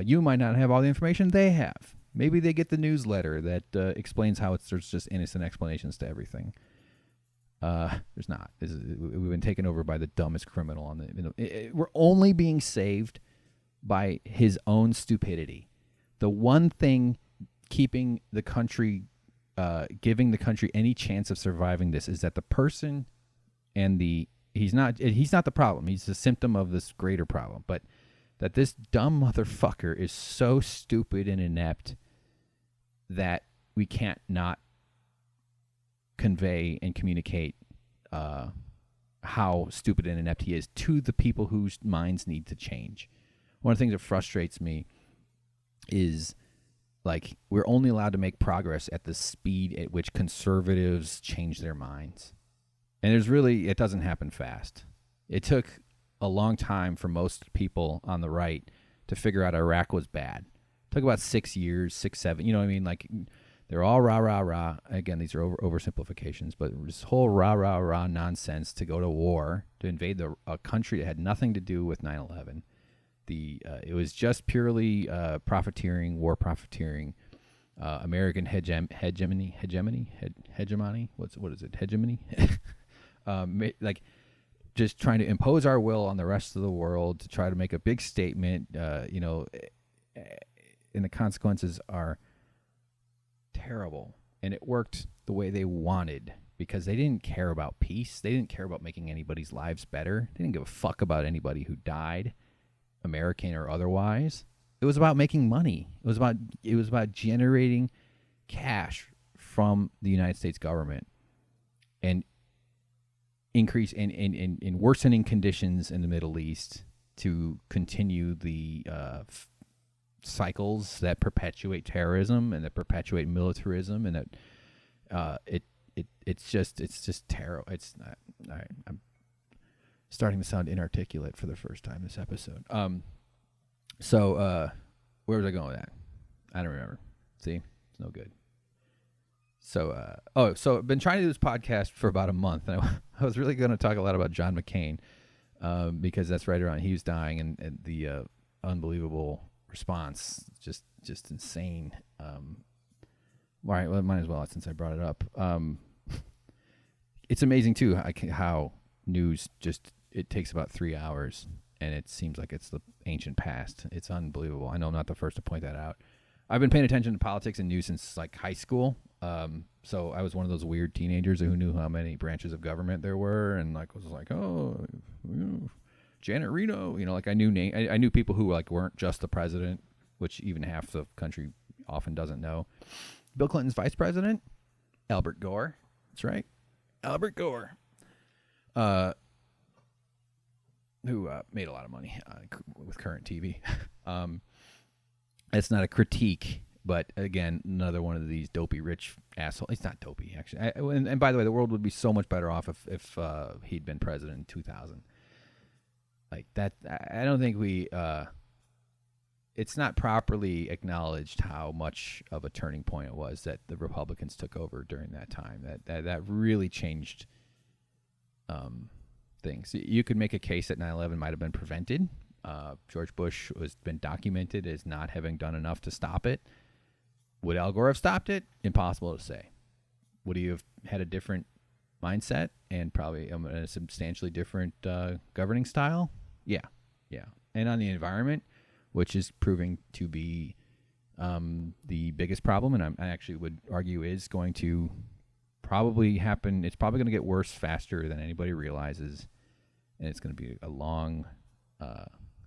You might not have all the information they have. Maybe they get the newsletter that explains how there's just innocent explanations to everything. There's not. We've been taken over by the dumbest criminal on the. We're only being saved by his own stupidity. The one thing keeping the country, giving the country any chance of surviving this is that the person and he's not the problem. He's the symptom of this greater problem. But that this dumb motherfucker is so stupid and inept that we can't not convey and communicate how stupid and inept he is to the people whose minds need to change. One of the things that frustrates me is we're only allowed to make progress at the speed at which conservatives change their minds. And it doesn't happen fast. It took a long time for most people on the right to figure out Iraq was bad. It took about 6 years, 6, 7, you know what I mean? They're all rah, rah, rah. Again, these are oversimplifications, but this whole rah, rah, rah nonsense to go to war, to invade a country that had nothing to do with 9/11. It was just purely profiteering, war profiteering, American hegemony. What is it? Hegemony? Just trying to impose our will on the rest of the world to try to make a big statement, and the consequences are terrible. And it worked the way they wanted because they didn't care about peace. They didn't care about making anybody's lives better. They didn't give a fuck about anybody who died, American or otherwise. It was about making money. It was about generating cash from the United States government and increase in worsening conditions in the Middle East to continue the cycles that perpetuate terrorism and that perpetuate militarism, and that it's just terrible. It's not. All right, I'm starting to sound inarticulate for the first time this episode. So where was I going with that? I don't remember. See, it's no good. So, so I've been trying to do this podcast for about a month, and I was really going to talk a lot about John McCain, because that's right around he was dying, and the unbelievable response, just insane. All right, well, might as well since I brought it up. It's amazing too how news it takes about 3 hours, and it seems like it's the ancient past. It's unbelievable. I know I'm not the first to point that out. I've been paying attention to politics and news since high school. So I was one of those weird teenagers who knew how many branches of government there were, and was oh, Janet Reno. I knew I knew people who weren't just the president, which even half the country often doesn't know. Bill Clinton's vice president, Albert Gore. That's right, Albert Gore. Who made a lot of money with current TV. It's not a critique, but again, another one of these dopey rich assholes. It's not dopey, actually. And by the way, the world would be so much better off if he'd been president in 2000. That, I don't think it's not properly acknowledged how much of a turning point it was that the Republicans took over during that time. That really changed things. You could make a case that 9/11 might have been prevented. George Bush has been documented as not having done enough to stop it. Would Al Gore have stopped it? Impossible to say. Would he have had a different mindset and probably a substantially different governing style? Yeah. And on the environment, which is proving to be the biggest problem, and I actually would argue is going to probably happen. It's probably going to get worse faster than anybody realizes, and it's going to be a long,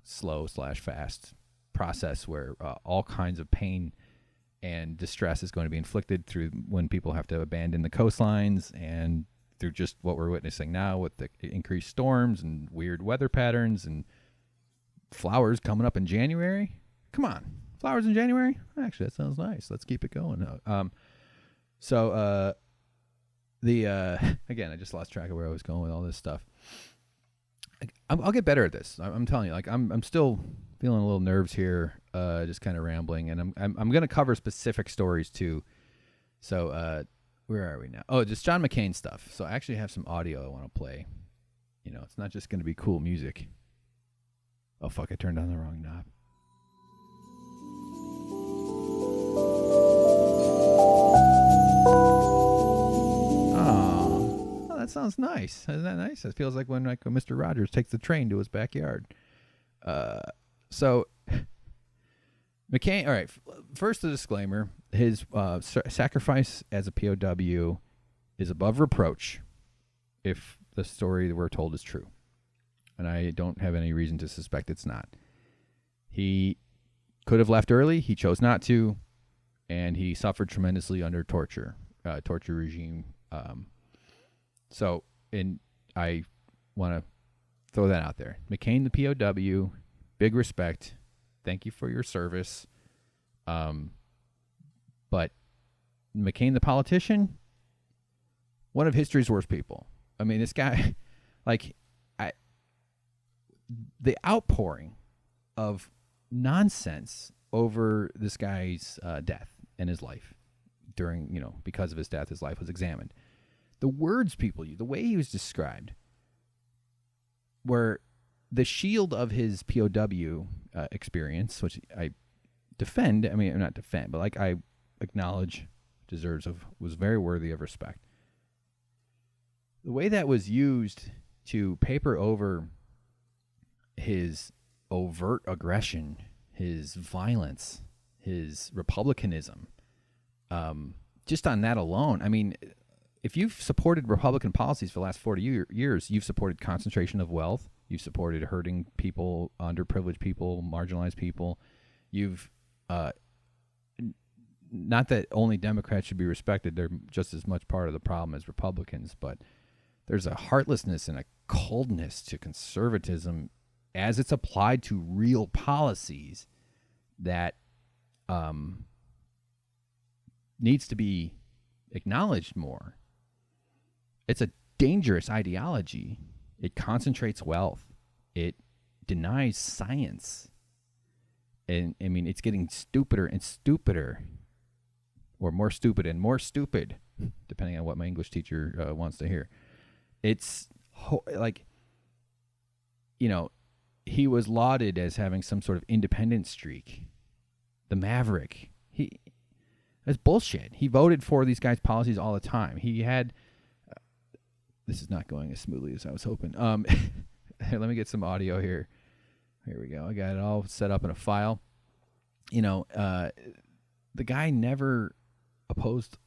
slow/fast process where all kinds of pain and distress is going to be inflicted through when people have to abandon the coastlines and through just what we're witnessing now with the increased storms and weird weather patterns and flowers coming up in January. Come on, flowers in January? Actually, that sounds nice. Let's keep it going. Again, I just lost track of where I was going with all this stuff. I'll get better at this. I'm telling you, like I'm still feeling a little nerves here, just kind of rambling, and I'm going to cover specific stories too. So where are we now? Oh, just John McCain stuff. So I actually have some audio I want to play. You know, it's not just going to be cool music. Oh fuck! I turned on the wrong knob. Oh, that sounds nice. Isn't that nice? It feels like when Mr. Rogers takes the train to his backyard. So McCain, all right, first the disclaimer, his sacrifice as a POW is above reproach if the story that we're told is true. And I don't have any reason to suspect it's not. He could have left early. He chose not to. And he suffered tremendously under torture regime. And I want to throw that out there. McCain, the POW, big respect. Thank you for your service. But McCain, the politician, one of history's worst people. I mean, this guy, the outpouring of nonsense over this guy's death and his life because of his death, his life was examined. The words people use, the way he was described, were the shield of his POW experience, which I defend. I mean, not defend, but I acknowledge was very worthy of respect. The way that was used to paper over his overt aggression, his violence, his republicanism, just on that alone, I mean, if you've supported Republican policies for the last 40 years, you've supported concentration of wealth, you've supported hurting people, underprivileged people, marginalized people. You've, not that only Democrats should be respected, they're just as much part of the problem as Republicans, but there's a heartlessness and a coldness to conservatism as it's applied to real policies that needs to be acknowledged more. It's a dangerous ideology. It concentrates wealth. It denies science. And I mean, it's getting stupider and stupider, or more stupid and more stupid, depending on what my English teacher wants to hear. It's he was lauded as having some sort of independent streak. The maverick. That's bullshit. He voted for these guys' policies all the time. He had... this is not going as smoothly as I was hoping. Let me get some audio here. Here we go. I got it all set up in a file. The guy never opposed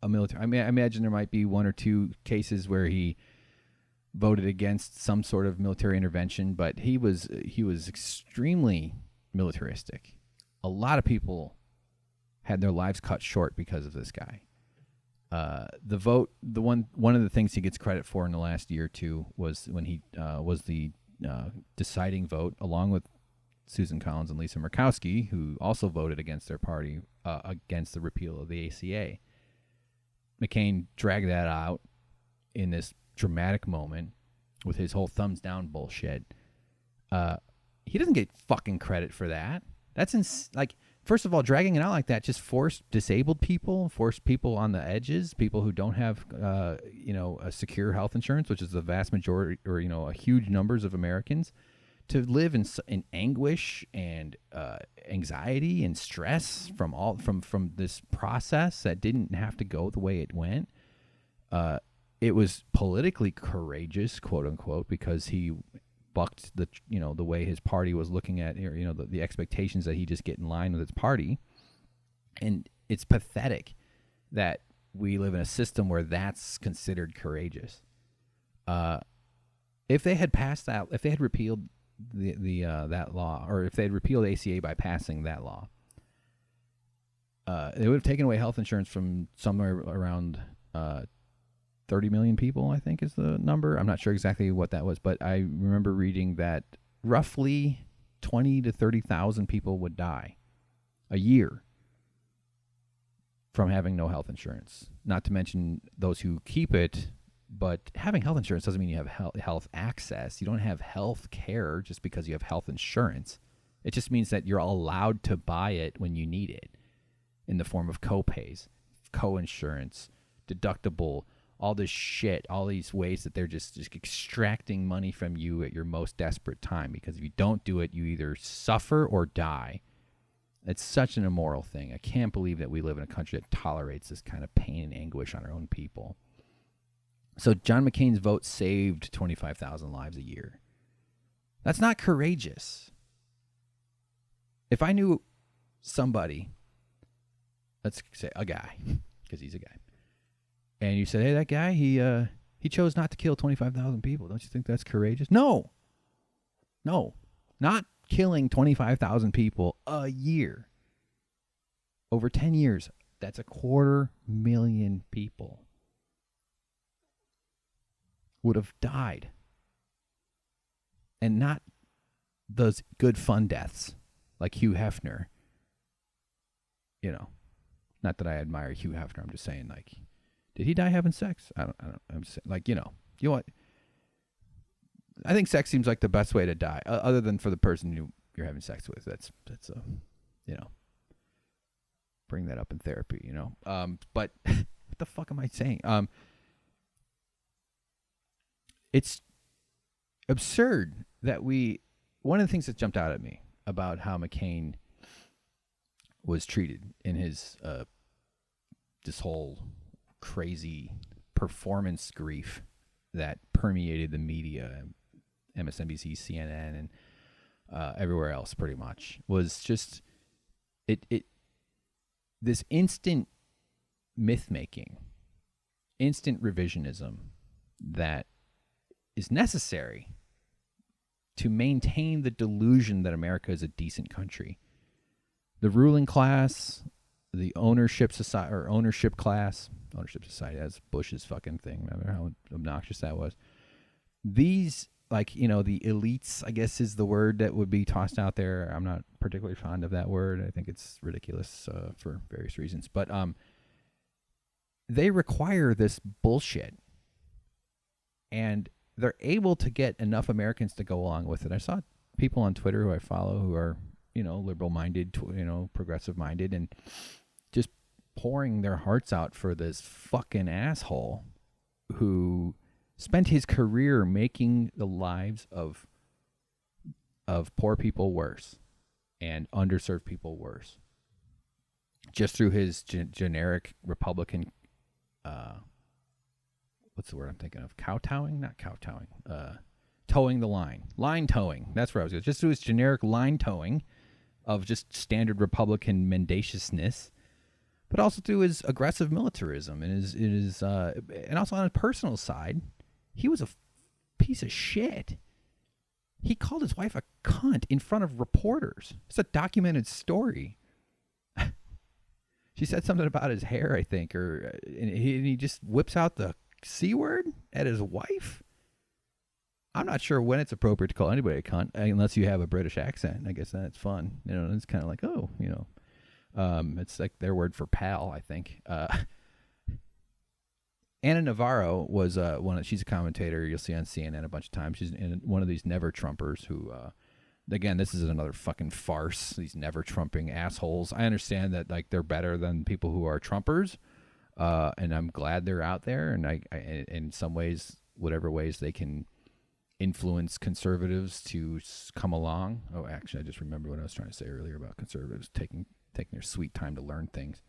a military... I mean, I imagine there might be one or two cases where he voted against some sort of military intervention, but he was extremely militaristic. A lot of people had their lives cut short because of this guy. The vote, one of the things he gets credit for in the last year or two was when he was the deciding vote, along with Susan Collins and Lisa Murkowski, who also voted against their party against the repeal of the ACA. McCain dragged that out in this dramatic moment with his whole thumbs down bullshit. He doesn't get fucking credit for that. That's first of all, dragging it out like that just forced disabled people, forced people on the edges, people who don't have a secure health insurance, which is the vast majority, or a huge numbers of Americans, to live in anguish and anxiety and stress from this process that didn't have to go the way it went. It was politically courageous, quote unquote, because he bucked the way his party was looking at, the expectations that he just get in line with his party. And it's pathetic that we live in a system where that's considered courageous. If they had passed that, if they had repealed that law, or if they had repealed ACA by passing that law, they would have taken away health insurance from somewhere around 30 million people, I think is the number. I'm not sure exactly what that was, but I remember reading that roughly 20 to 30,000 people would die a year from having no health insurance. Not to mention those who keep it, but having health insurance doesn't mean you have health access. You don't have health care just because you have health insurance. It just means that you're allowed to buy it when you need it in the form of co-pays, co-insurance, deductible, all this shit, all these ways that they're just extracting money from you at your most desperate time. Because if you don't do it, you either suffer or die. It's such an immoral thing. I can't believe that we live in a country that tolerates this kind of pain and anguish on our own people. So John McCain's vote saved 25,000 lives a year. That's not courageous. If I knew somebody, let's say a guy, because he's a guy, and you said, hey, that guy, he chose not to kill 25,000 people. Don't you think that's courageous? No, not killing 25,000 people a year. Over 10 years, that's 250,000 people would have died. And not those good fun deaths like Hugh Hefner. Not that I admire Hugh Hefner. I'm just saying, like, did he die having sex? I don't. I'm just saying, like, you know what? I think sex seems like the best way to die, other than for the person you're having sex with. That's bring that up in therapy, But what the fuck am I saying? It's absurd that one of the things that jumped out at me about how McCain was treated in his this whole crazy performance grief that permeated the media, MSNBC, CNN, and everywhere else pretty much, was just this instant myth-making, instant revisionism that is necessary to maintain the delusion that America is a decent country. The ruling class, the ownership class, that's Bush's fucking thing. Remember how obnoxious that was? These, the elites, I guess is the word that would be tossed out there. I'm not particularly fond of that word. I think it's ridiculous for various reasons. But they require this bullshit. And they're able to get enough Americans to go along with it. I saw people on Twitter who I follow who are, liberal-minded, progressive-minded, and just pouring their hearts out for this fucking asshole who spent his career making the lives of poor people worse and underserved people worse, just through his generic Republican, what's the word I'm thinking of? Kowtowing? Not kowtowing. Towing the line. Line towing. That's where I was going. Just through his generic line towing of just standard Republican mendaciousness, but also through his aggressive militarism and his and also on a personal side, he was a piece of shit. He called his wife a cunt in front of reporters. It's a documented story. She said something about his hair, I think, and he just whips out the C word at his wife. I'm not sure when it's appropriate to call anybody a cunt, unless you have a British accent. I guess that's fun. It's kind of like, it's like their word for pal, I think. Anna Navarro was she's a commentator you'll see on CNN a bunch of times. She's one of these never Trumpers who, again, this is another fucking farce. These never Trumping assholes. I understand that they're better than people who are Trumpers, and I'm glad they're out there. And I in some ways, whatever ways they can influence conservatives to come along. Oh, actually, I just remembered what I was trying to say earlier about conservatives taking their sweet time to learn things.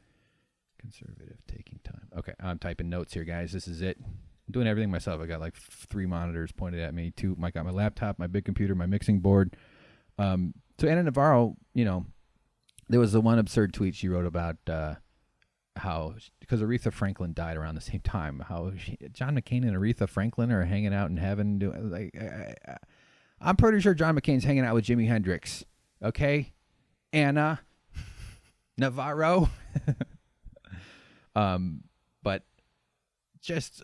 Conservative taking time. Okay, I'm typing notes here, guys. This is it. I'm doing everything myself. I got like 3 monitors pointed at me. I got my laptop, my big computer, my mixing board. So Ana Navarro, there was the one absurd tweet she wrote about how, because Aretha Franklin died around the same time, how John McCain and Aretha Franklin are hanging out in heaven. I'm pretty sure John McCain's hanging out with Jimi Hendrix. Okay, Ana Navarro. But just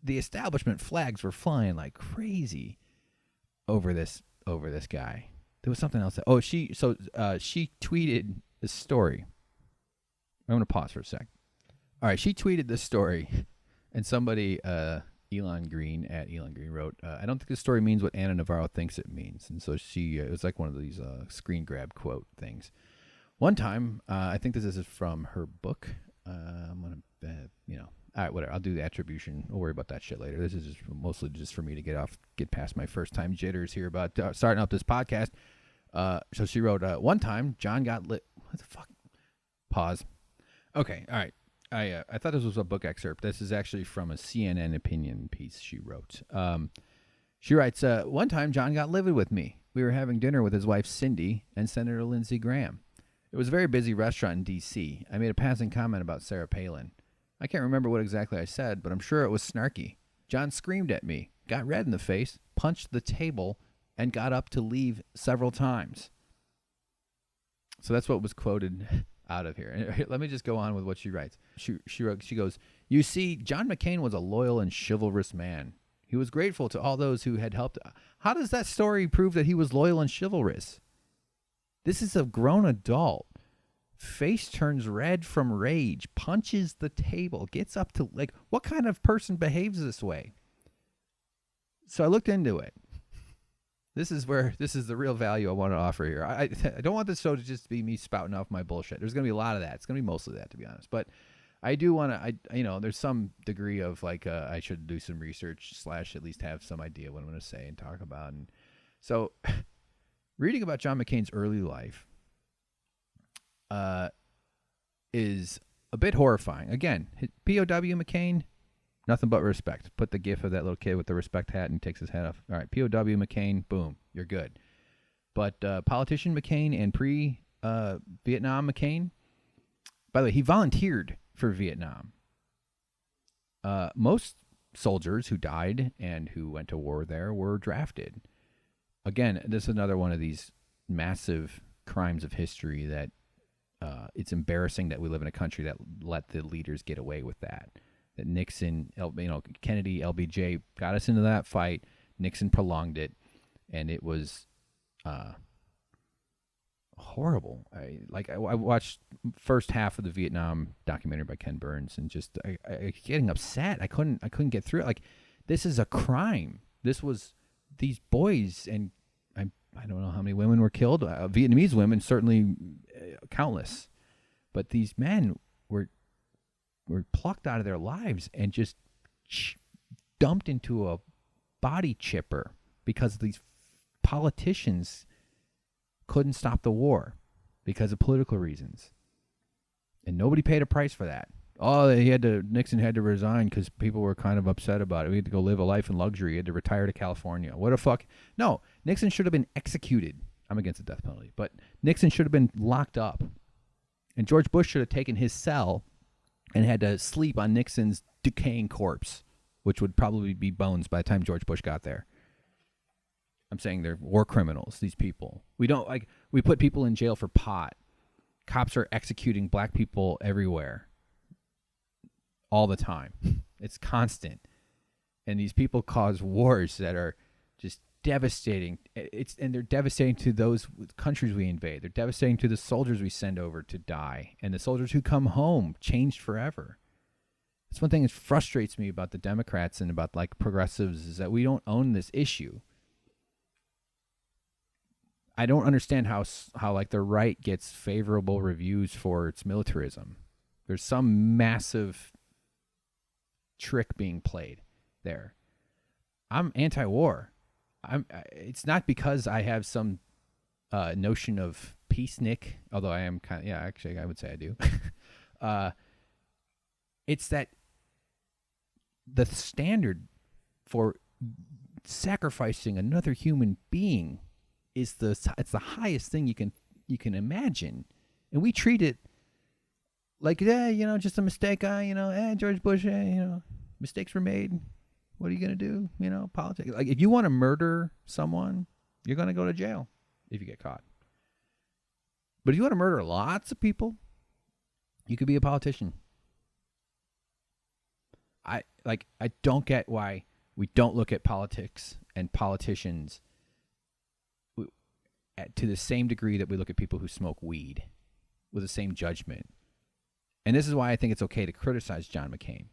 the establishment flags were flying like crazy over this guy. There was something else. She tweeted this story. I'm going to pause for a sec. All right, she tweeted this story, and somebody, Elon Green wrote, I don't think this story means what Ana Navarro thinks it means. And so it was like one of these screen grab quote things. One time, I think this is from her book. I'm going to, all right, whatever. I'll do the attribution. We'll worry about that shit later. This is mostly just for me to get past my first time jitters here about starting up this podcast. So she wrote, one time, John got lit. What the fuck? Pause. Okay, all right. I thought this was a book excerpt. This is actually from a CNN opinion piece she wrote. She writes, one time John got livid with me. We were having dinner with his wife Cindy and Senator Lindsey Graham. It was a very busy restaurant in D.C. I made a passing comment about Sarah Palin. I can't remember what exactly I said, but I'm sure it was snarky. John screamed at me, got red in the face, punched the table, and got up to leave several times. So that's what was quoted out of here. Let me just go on with what she writes. She goes, you see, John McCain was a loyal and chivalrous man. He was grateful to all those who had helped. How does that story prove that he was loyal and chivalrous? This is a grown adult. Face turns red from rage, punches the table, gets up to, what kind of person behaves this way? So I looked into it. This is the real value I want to offer here. I don't want this show to just be me spouting off my bullshit. There's going to be a lot of that. It's going to be mostly that, to be honest. But I do want to, there's some degree of I should do some research / at least have some idea what I'm going to say and talk about. And so reading about John McCain's early life is a bit horrifying. Again, POW McCain, nothing but respect. Put the gif of that little kid with the respect hat and takes his hat off. All right, POW McCain, boom, you're good. But politician McCain and pre-Vietnam McCain, by the way, he volunteered for Vietnam. Most soldiers who died and who went to war there were drafted. Again, this is another one of these massive crimes of history that it's embarrassing that we live in a country that let the leaders get away with that. That Nixon, Kennedy, LBJ got us into that fight. Nixon prolonged it, and it was horrible. I watched first half of the Vietnam documentary by Ken Burns, and just I getting upset. I couldn't get through it. This is a crime. This was these boys, and I don't know how many women were killed. Vietnamese women, certainly countless. But these men were plucked out of their lives and just dumped into a body chipper because these politicians couldn't stop the war because of political reasons. And nobody paid a price for that. Nixon had to resign because people were kind of upset about it. We had to go live a life in luxury. He had to retire to California. What a fuck. No, Nixon should have been executed. I'm against the death penalty, but Nixon should have been locked up. And George Bush should have taken his cell and had to sleep on Nixon's decaying corpse, which would probably be bones by the time George Bush got there. I'm saying they're war criminals, these people. We put people in jail for pot. Cops are executing black people everywhere. All the time. It's constant. And these people cause wars that are just devastating. And they're devastating to those countries we invade. They're devastating to the soldiers we send over to die. And the soldiers who come home changed forever. That's one thing that frustrates me about the Democrats and about progressives is that we don't own this issue. I don't understand how the right gets favorable reviews for its militarism. There's some massive trick being played there. I'm anti-war. It's not because I have some notion of peacenik, although I am kind of, yeah, actually I would say I do. It's that the standard for sacrificing another human being it's the highest thing you can imagine, and we treat it like, yeah, just a mistake. George Bush, mistakes were made. What are you gonna do? Politics. Like, if you want to murder someone, you're gonna go to jail if you get caught. But if you want to murder lots of people, you could be a politician. I don't get why we don't look at politics and politicians to the same degree that we look at people who smoke weed, with the same judgment. And this is why I think it's okay to criticize John McCain.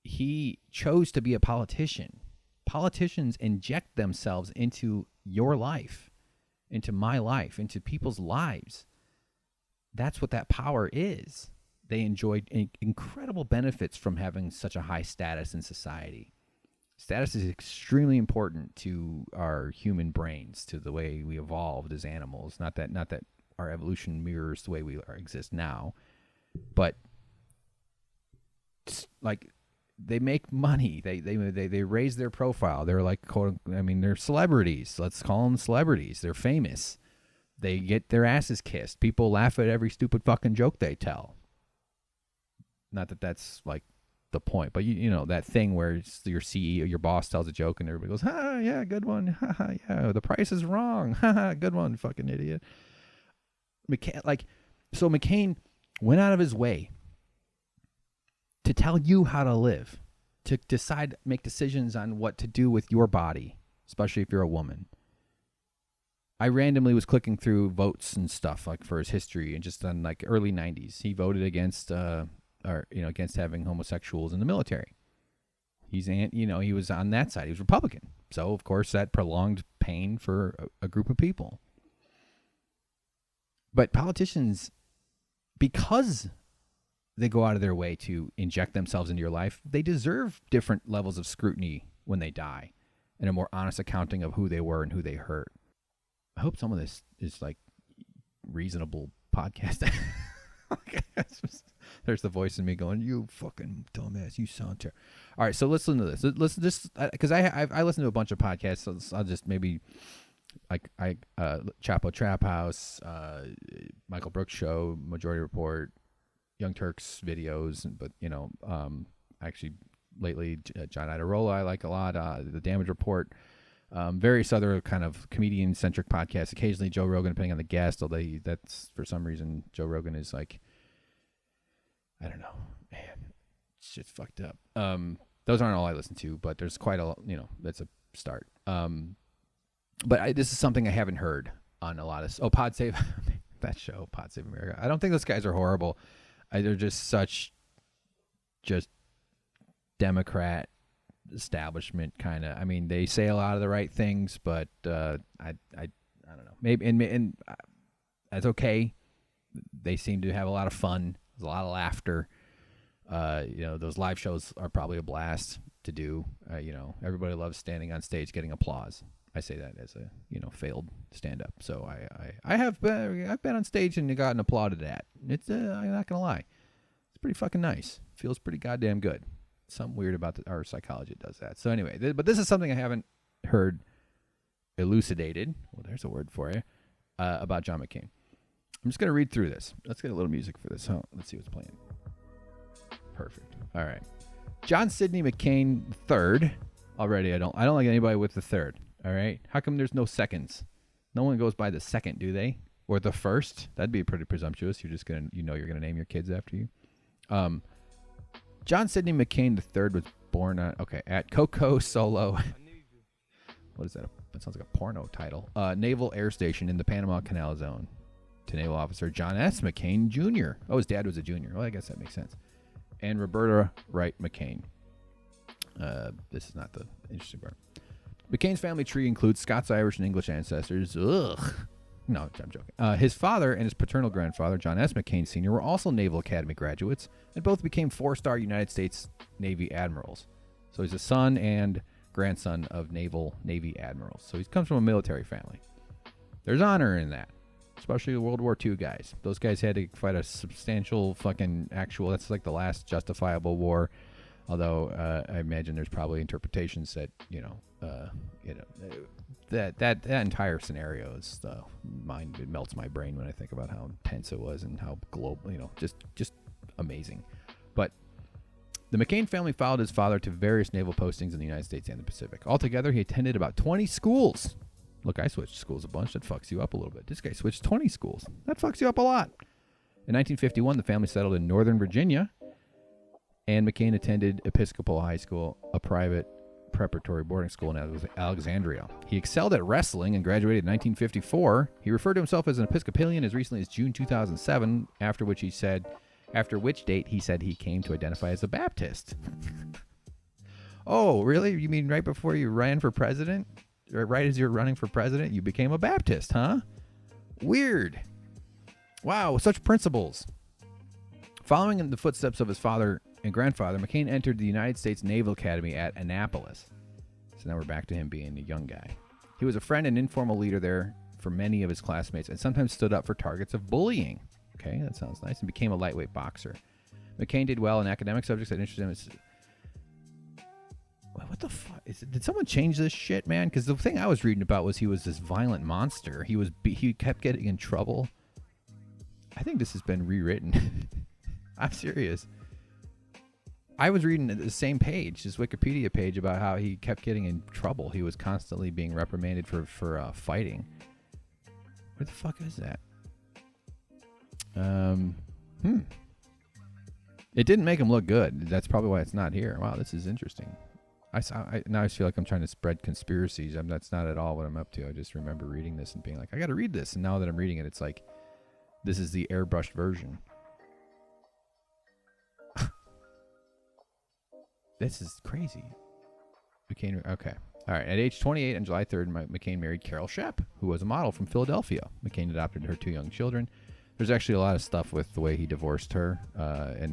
He chose to be a politician. Politicians inject themselves into your life, into my life, into people's lives. That's what that power is. They enjoyed incredible benefits from having such a high status in society. Status is extremely important to our human brains, to the way we evolved as animals. Not that our evolution mirrors the way we exist now, but like, they make money. They raise their profile. They're like, they're celebrities. Let's call them celebrities. They're famous. They get their asses kissed. People laugh at every stupid fucking joke they tell. Not that that's like the point, but you know that thing where your CEO, your boss, tells a joke and everybody goes, "Ha, yeah, good one. Ha, ha, yeah, the price is wrong. Ha, ha, good one, fucking idiot." McCain went out of his way to tell you how to live, to make decisions on what to do with your body, especially if you're a woman. I randomly was clicking through votes and stuff like for his history, and just on like early 90s, he voted against against having homosexuals in the military. He was on that side. He was Republican. So of course that prolonged pain for a group of people. But politicians, because they go out of their way to inject themselves into your life, they deserve different levels of scrutiny when they die, and a more honest accounting of who they were and who they hurt. I hope some of this is like reasonable podcasting. There's the voice in me going, "You fucking dumbass, you sound terrible." All right, so listen to this. Listen, just because I listen to a bunch of podcasts, so I'll just maybe Chapo Trap House, Michael Brooks Show, Majority Report, Young Turks videos, but actually lately John Idarola I like a lot. The Damage Report. Various other kind of comedian-centric podcasts. Occasionally Joe Rogan, depending on the guest, although that's for some reason Joe Rogan is like, I don't know, man, shit's fucked up. Those aren't all I listen to, but there's quite a lot, that's a start. But this is something I haven't heard on a lot of, Pod Save, that show, Pod Save America. I don't think those guys are horrible. They're just just Democrat establishment kind of. I mean, they say a lot of the right things, but I don't know. Maybe and that's okay. They seem to have a lot of fun. There's a lot of laughter. Those live shows are probably a blast to do. Everybody loves standing on stage getting applause. I say that as a failed stand-up. So I've been on stage and gotten applauded at. It's I'm not gonna lie, it's pretty fucking nice. Feels pretty goddamn good. Something weird about our psychology does that. So anyway, but this is something I haven't heard elucidated. Well, there's a word for you about John McCain. I'm just gonna read through this. Let's get a little music for this. Let's see what's playing. Perfect. All right, John Sidney McCain III. Already, I don't like anybody with the third. All right, how come there's no seconds? No one goes by the second, do they? Or the first? That'd be pretty presumptuous. You're just gonna, you're gonna name your kids after you. John Sidney McCain III was born at Coco Solo. What is that? That sounds like a porno title. Naval Air Station in the Panama Canal Zone. To Naval Officer John S. McCain Jr. Oh, his dad was a junior. Well, I guess that makes sense. And Roberta Wright McCain. This is not the interesting part. McCain's family tree includes Scots, Irish, and English ancestors. Ugh. No, I'm joking. His father and his paternal grandfather, John S. McCain Sr., were also Naval Academy graduates and both became 4-star United States Navy admirals. So he's a son and grandson of Navy admirals. So he comes from a military family. There's honor in that, especially the World War II guys. Those guys had to fight a substantial fucking actual. That's like the last justifiable war. Although I imagine there's probably interpretations that that entire scenario is it melts my brain when I think about how intense it was and how global, just amazing. But the McCain family followed his father to various naval postings in the United States and the Pacific. Altogether, he attended about 20 schools. Look, I switched schools a bunch. That fucks you up a little bit. This guy switched 20 schools. That fucks you up a lot. In 1951, the family settled in Northern Virginia, and McCain attended Episcopal High School, a private preparatory boarding school in Alexandria. He excelled at wrestling and graduated in 1954. He referred to himself as an Episcopalian as recently as June 2007, after which date he said he came to identify as a Baptist. Oh, really? You mean right before you ran for president? Right as you're running for president, you became a Baptist, huh? Weird. Wow, such principles. Following in the footsteps of his father and grandfather, McCain entered the United States Naval Academy at Annapolis. So now we're back to him being a young guy. He was a friend and informal leader there for many of his classmates and sometimes stood up for targets of bullying. Okay, that sounds nice. And became a lightweight boxer. McCain did well in academic subjects that interested him. What the fuck? Did someone change this shit, man? Because the thing I was reading about was he was this violent monster. He kept getting in trouble. I think this has been rewritten. I'm serious. I was reading the same page, this Wikipedia page, about how he kept getting in trouble. He was constantly being reprimanded for fighting. Where the fuck is that? It didn't make him look good. That's probably why it's not here. Wow, this is interesting. Now I feel like I'm trying to spread conspiracies. That's not at all what I'm up to. I just remember reading this and being like, I got to read this. And now that I'm reading it, it's like, this is the airbrushed version. This is crazy. McCain, okay. All right. At age 28 on July 3rd, McCain married Carol Shep, who was a model from Philadelphia. McCain adopted her 2 young children. There's actually a lot of stuff with the way he divorced her, and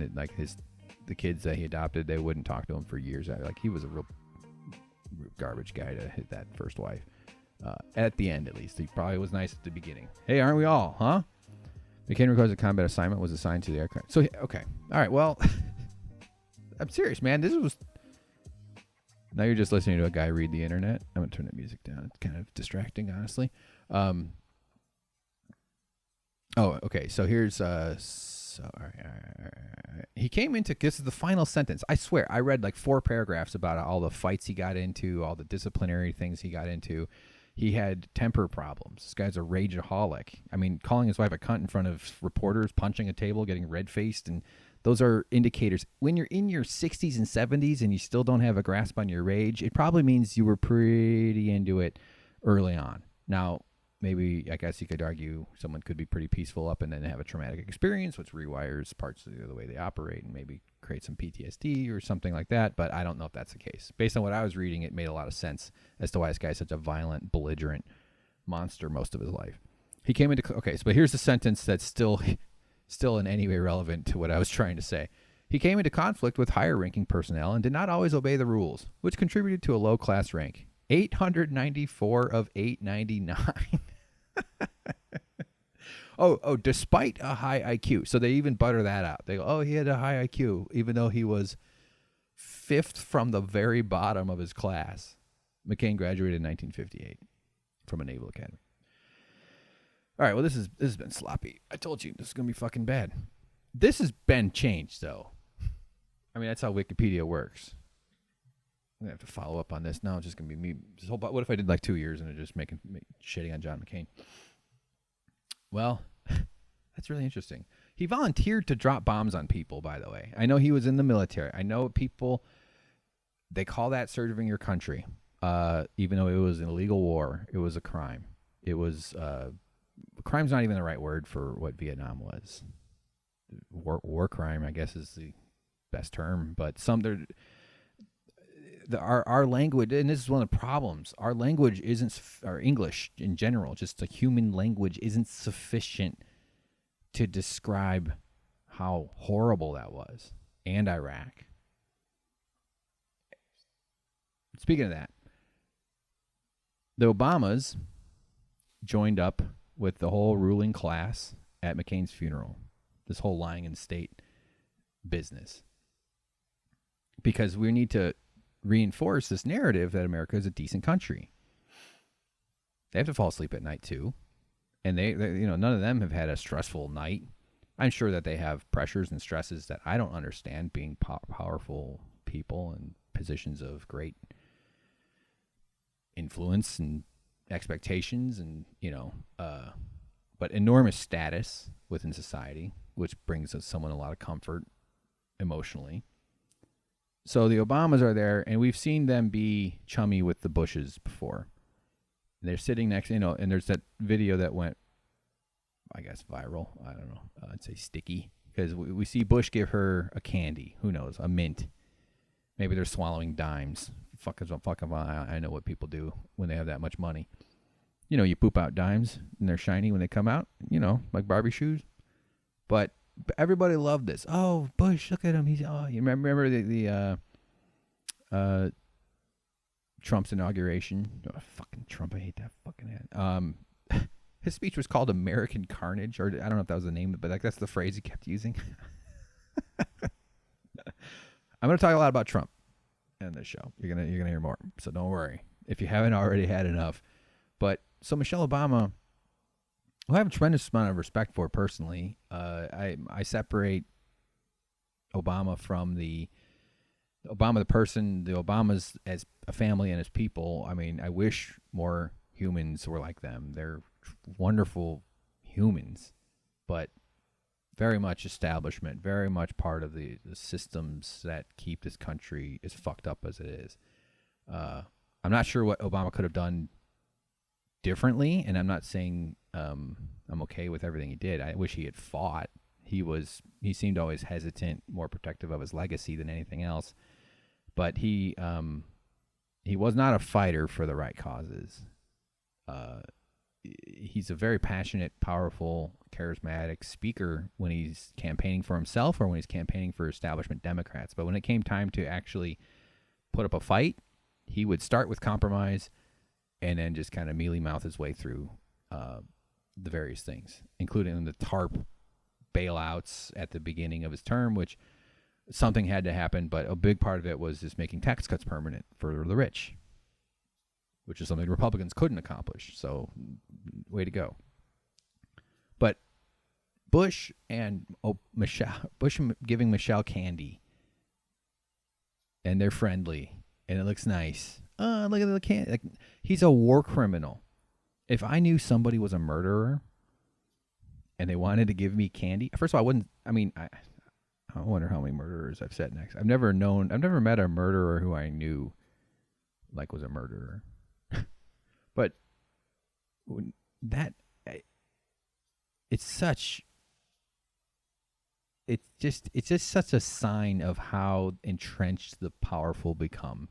the kids that he adopted, they wouldn't talk to him for years. Like, he was a real garbage guy to hit that first wife. At the end, at least. He probably was nice at the beginning. Hey, aren't we all, huh? McCain records a combat assignment was assigned to the aircraft. So, okay. All right, well, I'm serious, man. This was... Now you're just listening to a guy read the internet. I'm going to turn the music down. It's kind of distracting, honestly. Oh, okay. So here's all right. He came into, this is the final sentence. I swear, I read like 4 paragraphs about all the fights he got into, all the disciplinary things he got into. He had temper problems. This guy's a rageaholic. I mean, calling his wife a cunt in front of reporters, punching a table, getting red-faced, and those are indicators. When you're in your 60s and 70s and you still don't have a grasp on your rage, it probably means you were pretty into it early on. Now, maybe, I guess you could argue someone could be pretty peaceful up and then have a traumatic experience, which rewires parts of the way they operate and maybe create some PTSD or something like that. But I don't know if that's the case. Based on what I was reading, it made a lot of sense as to why this guy's such a violent, belligerent monster most of his life. He came into, okay, but here's the sentence that's still in any way relevant to what I was trying to say. He came into conflict with higher-ranking personnel and did not always obey the rules, which contributed to a low-class rank. 894 of 899. Oh, despite a high IQ. So they even butter that out. They go, oh, he had a high IQ, even though he was 5th from the very bottom of his class. McCain graduated in 1958 from a naval academy. All right, well, this has been sloppy. I told you, this is going to be fucking bad. This has been changed, though. I mean, that's how Wikipedia works. I'm going to have to follow up on this. Now it's just going to be me. What if I did like 2 years and just shitting on John McCain? Well, that's really interesting. He volunteered to drop bombs on people, by the way. I know he was in the military. I know people, they call that serving your country. Even though it was an illegal war, it was a crime. It was, crime's not even the right word for what Vietnam was. War crime, I guess, is the best term. But our language, and this is one of the problems, our language isn't, our English in general, just the human language isn't sufficient to describe how horrible that was. And Iraq. speaking of that, the Obamas joined up with the whole ruling class at McCain's funeral, this whole lying in state business, because we need to reinforce this narrative that America is a decent country. They have to fall asleep at night too, and they none of them have had a stressful night. I'm sure that they have pressures and stresses that I don't understand, being powerful people in positions of great influence and expectations, and but enormous status within society, which brings someone a lot of comfort emotionally. So the Obamas are there, and we've seen them be chummy with the Bushes before. And they're sitting next, and there's that video that went, I guess, viral. I don't know. I'd say sticky, because we see Bush give her a candy. Who knows? A mint. Maybe they're swallowing dimes. Fuck I know what people do when they have that much money. You poop out dimes, and they're shiny when they come out, like Barbie shoes. But everybody loved this. Oh, Bush, look at him. You remember the Trump's inauguration? Oh, fucking Trump. I hate that fucking head. His speech was called American Carnage, or I don't know if that was the name, but that's the phrase he kept using. I'm going to talk a lot about Trump in this show. You're gonna hear more, so don't worry if you haven't already had enough. But so Michelle Obama, who I have a tremendous amount of respect for personally, I separate Obama from the person, the Obamas as a family and as people. I mean, I wish more humans were like them. They're wonderful humans, but very much establishment, very much part of the systems that keep this country as fucked up as it is. I'm not sure what Obama could have done differently, and I'm not saying I'm okay with everything he did. I wish he had fought. He seemed always hesitant, more protective of his legacy than anything else. But he was not a fighter for the right causes. He's a very passionate, powerful, charismatic speaker when he's campaigning for himself or when he's campaigning for establishment Democrats. But when it came time to actually put up a fight, he would start with compromise and then just kind of mealy-mouth his way through the various things, including the TARP bailouts at the beginning of his term, which something had to happen, but a big part of it was just making tax cuts permanent for the rich, which is something Republicans couldn't accomplish. So, way to go. But Bush giving Michelle candy, and they're friendly, and it looks nice. Look at the candy. Like, he's a war criminal. If I knew somebody was a murderer and they wanted to give me candy, first of all, I wouldn't. I mean, I wonder how many murderers I've sat next. I've never met a murderer who I knew was a murderer. But it's just such a sign of how entrenched the powerful become,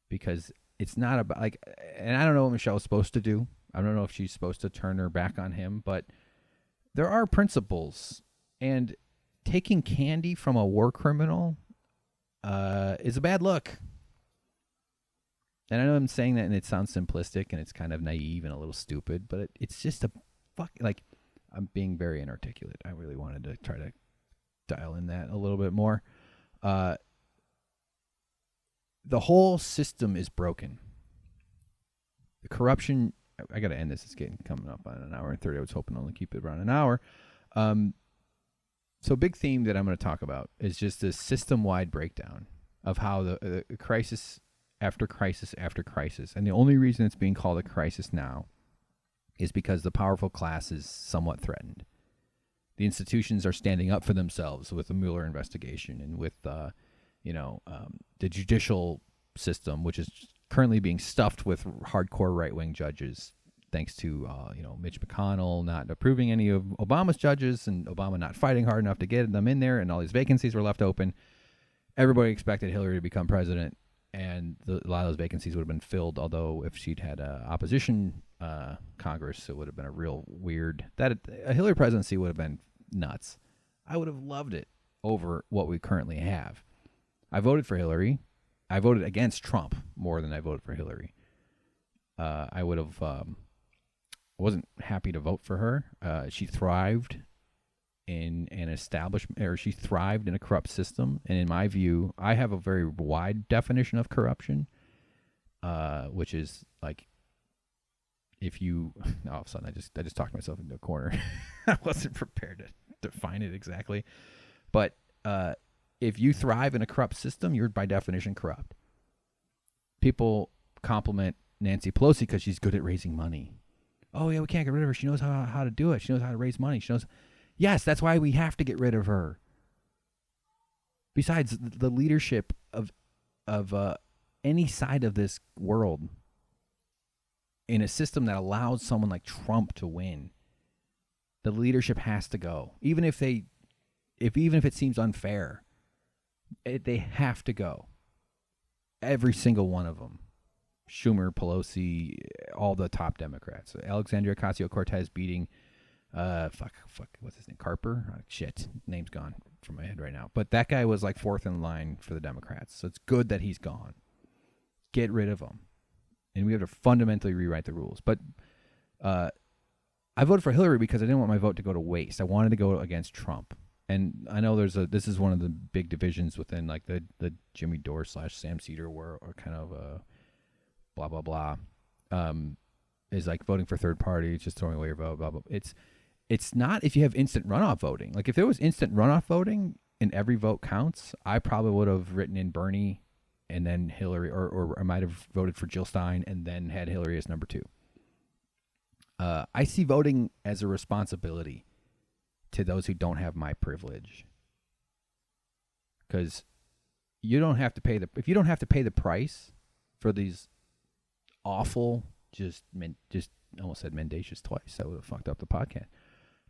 because it's not about and I don't know what Michelle's supposed to do. I don't know if she's supposed to turn her back on him, but there are principles, and taking candy from a war criminal is a bad look. And I know I'm saying that and it sounds simplistic and it's kind of naive and a little stupid, but it's just I'm being very inarticulate. I really wanted to try to dial in that a little bit more. The whole system is broken. The corruption, I got to end this. It's coming up on an hour and 30. I was hoping to only keep it around an hour. So big theme that I'm going to talk about is just this system-wide breakdown of how the crisis after crisis after crisis. And the only reason it's being called a crisis now is because the powerful class is somewhat threatened. The institutions are standing up for themselves with the Mueller investigation and with, the judicial system, which is currently being stuffed with hardcore right-wing judges, thanks to, Mitch McConnell not approving any of Obama's judges and Obama not fighting hard enough to get them in there, and all these vacancies were left open. Everybody expected Hillary to become president, and a lot of those vacancies would have been filled, although if she'd had opposition Congress, it would have been a real weird... a Hillary presidency would have been nuts. I would have loved it over what we currently have. I voted for Hillary. I voted against Trump more than I voted for Hillary. I would have. Wasn't happy to vote for her. She thrived in an establishment, or she thrived in a corrupt system. And in my view, I have a very wide definition of corruption, which is like, if you, all of a sudden I just talked myself into a corner. I wasn't prepared to define it exactly, but if you thrive in a corrupt system, you're by definition corrupt. People compliment Nancy Pelosi because she's good at raising money. Oh yeah, we can't get rid of her. She knows how to do it. She knows how to raise money. She knows. Yes, that's why we have to get rid of her. Besides, the leadership of any side of this world in a system that allows someone like Trump to win, the leadership has to go. Even if it seems unfair, they have to go. Every single one of them. Schumer, Pelosi, all the top Democrats. Alexandria Ocasio-Cortez beating, what's his name? Carper? Shit, name's gone from my head right now. But that guy was like fourth in line for the Democrats. So it's good that he's gone. Get rid of him. And we have to fundamentally rewrite the rules. But I voted for Hillary because I didn't want my vote to go to waste. I wanted to go against Trump. And I know this is one of the big divisions within like the Jimmy Dore / Sam Cedar war, or kind of blah, blah, blah, is like voting for third party, just throwing away your vote, blah, blah. It's not if you have instant runoff voting. Like if there was instant runoff voting and every vote counts, I probably would have written in Bernie and then Hillary, or I might have voted for Jill Stein and then had Hillary as number 2. I see voting as a responsibility to those who don't have my privilege. Because you don't have to pay if you don't have to pay the price for these awful, just almost said mendacious twice. I would have fucked up the podcast.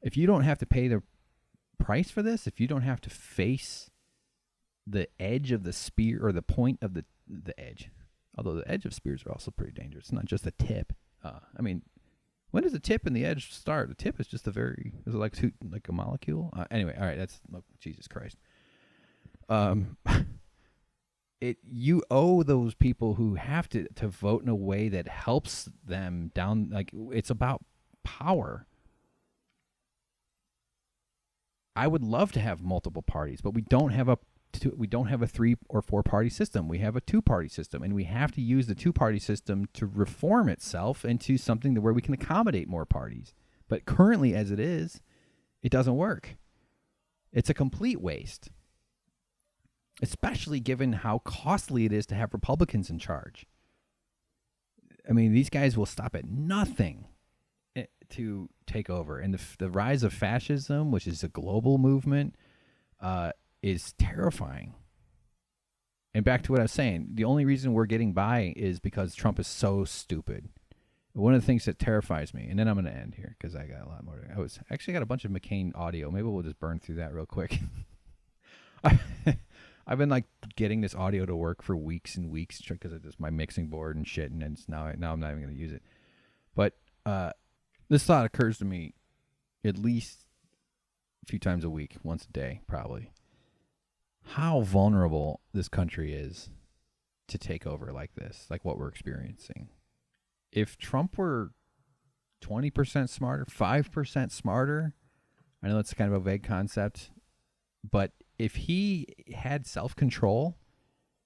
If you don't have to pay the price for this, if you don't have to face the edge of the spear, or the point of the edge, although the edge of spears are also pretty dangerous. It's not just the tip. I mean, when does the tip and the edge start? The tip is just is it like a molecule? Anyway, all right, Jesus Christ. You owe those people who have to vote in a way that helps them down. Like, it's about power. I would love to have multiple parties, but we don't have a 3 or 4 party system. We have a 2-party system, and we have to use the 2-party system to reform itself into something where we can accommodate more parties. But currently, as it is, it doesn't work. It's a complete waste. Especially given how costly it is to have Republicans in charge. I mean, these guys will stop at nothing to take over. And the rise of fascism, which is a global movement, is terrifying. And back to what I was saying, the only reason we're getting by is because Trump is so stupid. One of the things that terrifies me, and then I'm going to end here because I got a lot more. I actually got a bunch of McCain audio. Maybe we'll just burn through that real quick. I've been like getting this audio to work for weeks and weeks because of my mixing board and shit, and now I'm not even going to use it. But this thought occurs to me at least a few times a week, once a day probably. How vulnerable this country is to take over like this, like what we're experiencing. If Trump were 20% smarter, 5% smarter, I know that's kind of a vague concept, but if he had self-control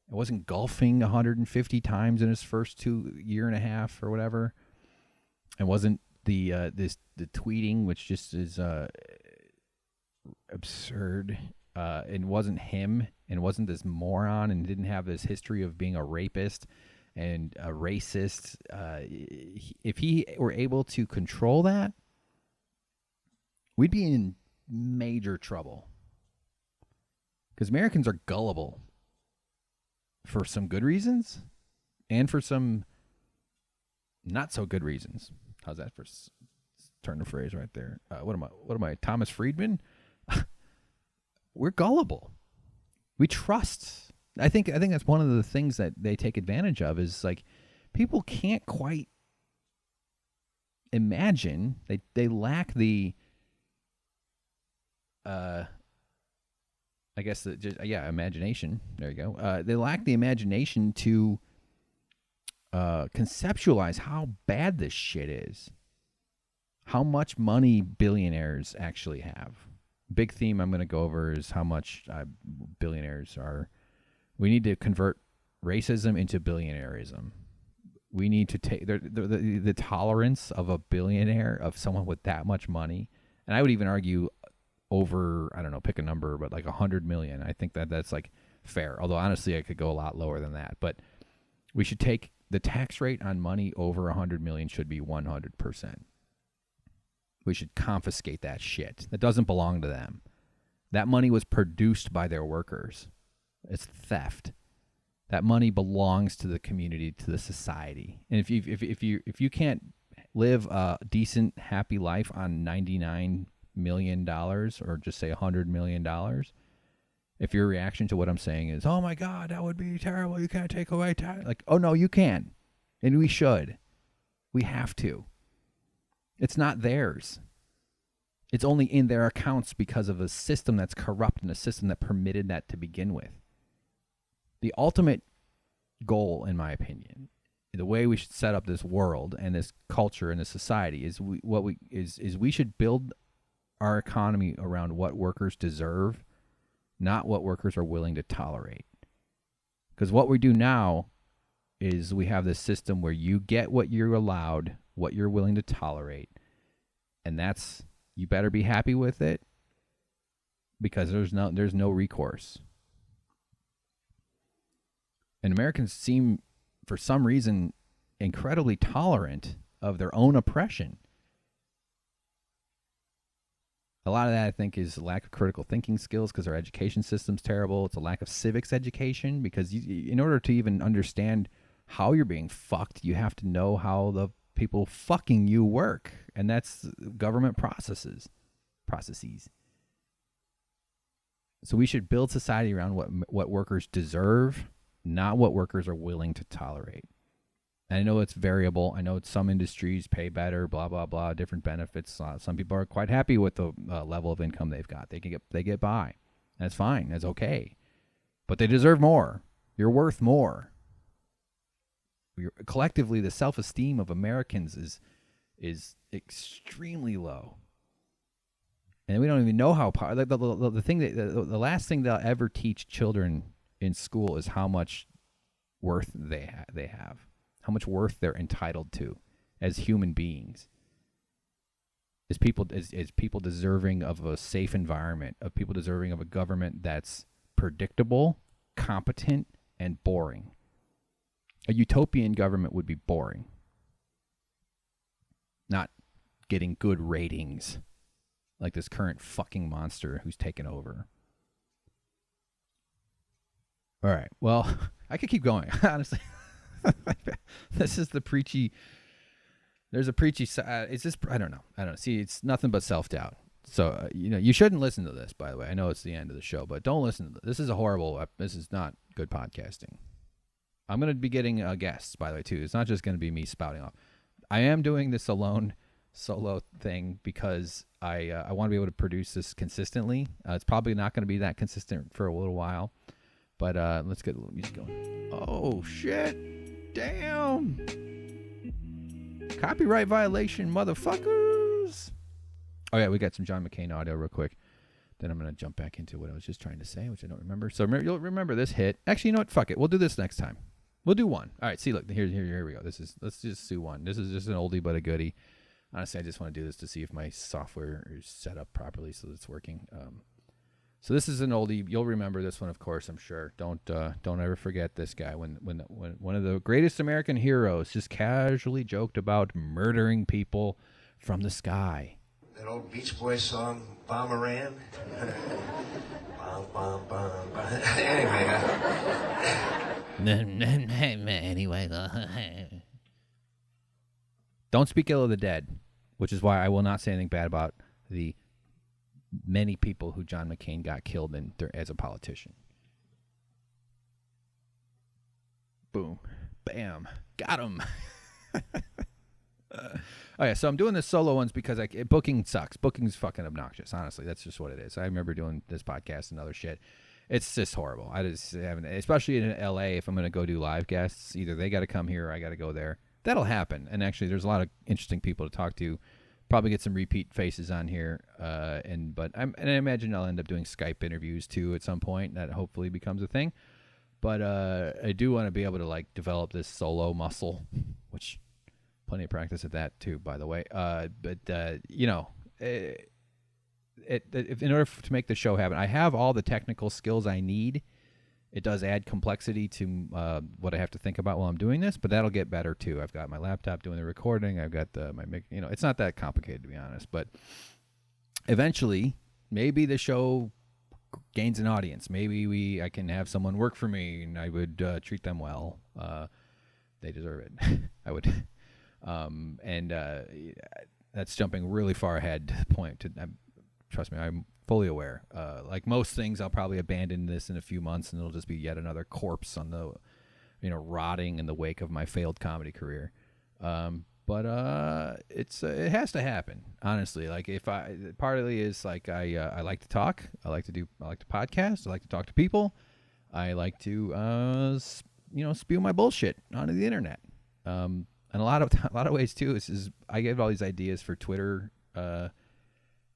and wasn't golfing 150 times in his first 2 year and a half or whatever, and wasn't the tweeting, which just is absurd, and wasn't him, and wasn't this moron, and didn't have this history of being a rapist and a racist, if he were able to control that, we'd be in major trouble. Because Americans are gullible for some good reasons and for some not so good reasons. How's that for turn of phrase right there? What am I? Thomas Friedman? We're gullible. We trust. I think that's one of the things that they take advantage of is like people can't quite imagine. They lack the I guess imagination. There you go. They lack the imagination to conceptualize how bad this shit is. How much money billionaires actually have. Big theme I'm going to go over is how much billionaires are. We need to convert racism into billionaireism. We need to take the tolerance of a billionaire, of someone with that much money, and I would even argue over, I don't know, pick a number, but like 100 million. I think that's like fair. Although honestly, I could go a lot lower than that. But we should take the tax rate on money over 100 million should be 100%. We should confiscate that shit. That doesn't belong to them. That money was produced by their workers. It's theft. That money belongs to the community, to the society. And if you can't live a decent, happy life on $99 million, or just say $100 million, if your reaction to what I'm saying is, "Oh my God, that would be terrible. You can't take away tax," like, oh no, you can, and we should. We have to. It's not theirs. It's only in their accounts because of a system that's corrupt and a system that permitted that to begin with. The ultimate goal, in my opinion, the way we should set up this world and this culture and this society is we should build our economy around what workers deserve, not what workers are willing to tolerate. Because what we do now is we have this system where you get what you're allowed, what you're willing to tolerate, and that's, you better be happy with it, because there's no recourse. And Americans seem, for some reason, incredibly tolerant of their own oppression. A lot of that, I think, is a lack of critical thinking skills because our education system's terrible. It's a lack of civics education because in order to even understand how you're being fucked, you have to know how the people fucking you work. And that's government processes. So we should build society around what workers deserve, not what workers are willing to tolerate. And I know it's variable. I know some industries pay better, blah, blah, blah, different benefits. Some people are quite happy with the level of income they've got. They get by. That's fine. That's okay. But they deserve more. You're worth more. Collectively, the self-esteem of Americans is extremely low. And we don't even know how the last thing they'll ever teach children in school is how much worth they have, how much worth they're entitled to as human beings, as people deserving of a safe environment, of people deserving of a government that's predictable, competent, and boring. A utopian government would be boring, not getting good ratings like this current fucking monster who's taken over. All right. Well, I could keep going, honestly. This is the preachy. There's a preachy side. It's just, I don't know. See, it's nothing but self-doubt. So, you shouldn't listen to this, by the way. I know it's the end of the show, but don't listen to this. This is this is not good podcasting. I'm going to be getting guests, by the way, too. It's not just going to be me spouting off. I am doing this solo thing because I want to be able to produce this consistently. It's probably not going to be that consistent for a little while. But let's get a little music going. Oh, shit. Damn. Copyright violation, motherfuckers. Oh, yeah, we got some John McCain audio real quick. Then I'm going to jump back into what I was just trying to say, which I don't remember. So you'll remember this hit. Actually, you know what? Fuck it. We'll do this next time. We'll do one. All right, see, look, here we go. Let's just do one. This is just an oldie but a goodie. Honestly, I just want to do this to see if my software is set up properly so that it's working. So this is an oldie. You'll remember this one, of course, I'm sure. Don't ever forget this guy. When one of the greatest American heroes just casually joked about murdering people from the sky. That old Beach Boys song, Bomberan. Bom, bom, bom, bom. Anyway. Don't speak ill of the dead, which is why I will not say anything bad about the many people who John McCain got killed in as a politician. Boom. Bam. Got him. Oh, yeah, so I'm doing the solo ones because booking sucks. Booking's fucking obnoxious, honestly. That's just what it is. I remember doing this podcast and other shit, It's just horrible. I just haven't, especially in LA. If I'm going to go do live guests, either they got to come here or I got to go there. That'll happen. And actually, there's a lot of interesting people to talk to. Probably get some repeat faces on here. But I imagine I'll end up doing Skype interviews too at some point. That hopefully becomes a thing. But I do want to be able to like develop this solo muscle, which plenty of practice at that too, by the way. You know, if in order to make the show happen, I have all the technical skills I need. It does add complexity to what I have to think about while I'm doing this, but that'll get better too. I've got my laptop doing the recording. I've got my mic. You know, it's not that complicated to be honest. But eventually, maybe the show gains an audience. Maybe I can have someone work for me, and I would treat them well. They deserve it. I would. That's jumping really far ahead to the point. Trust me, I'm fully aware. Like most things, I'll probably abandon this in a few months, and it'll just be yet another corpse on the, rotting in the wake of my failed comedy career. But it has to happen, honestly. Like partly is like I like to talk. I like to podcast. I like to talk to people. I like to spew my bullshit onto the internet. And a lot of ways too is I get all these ideas for Twitter.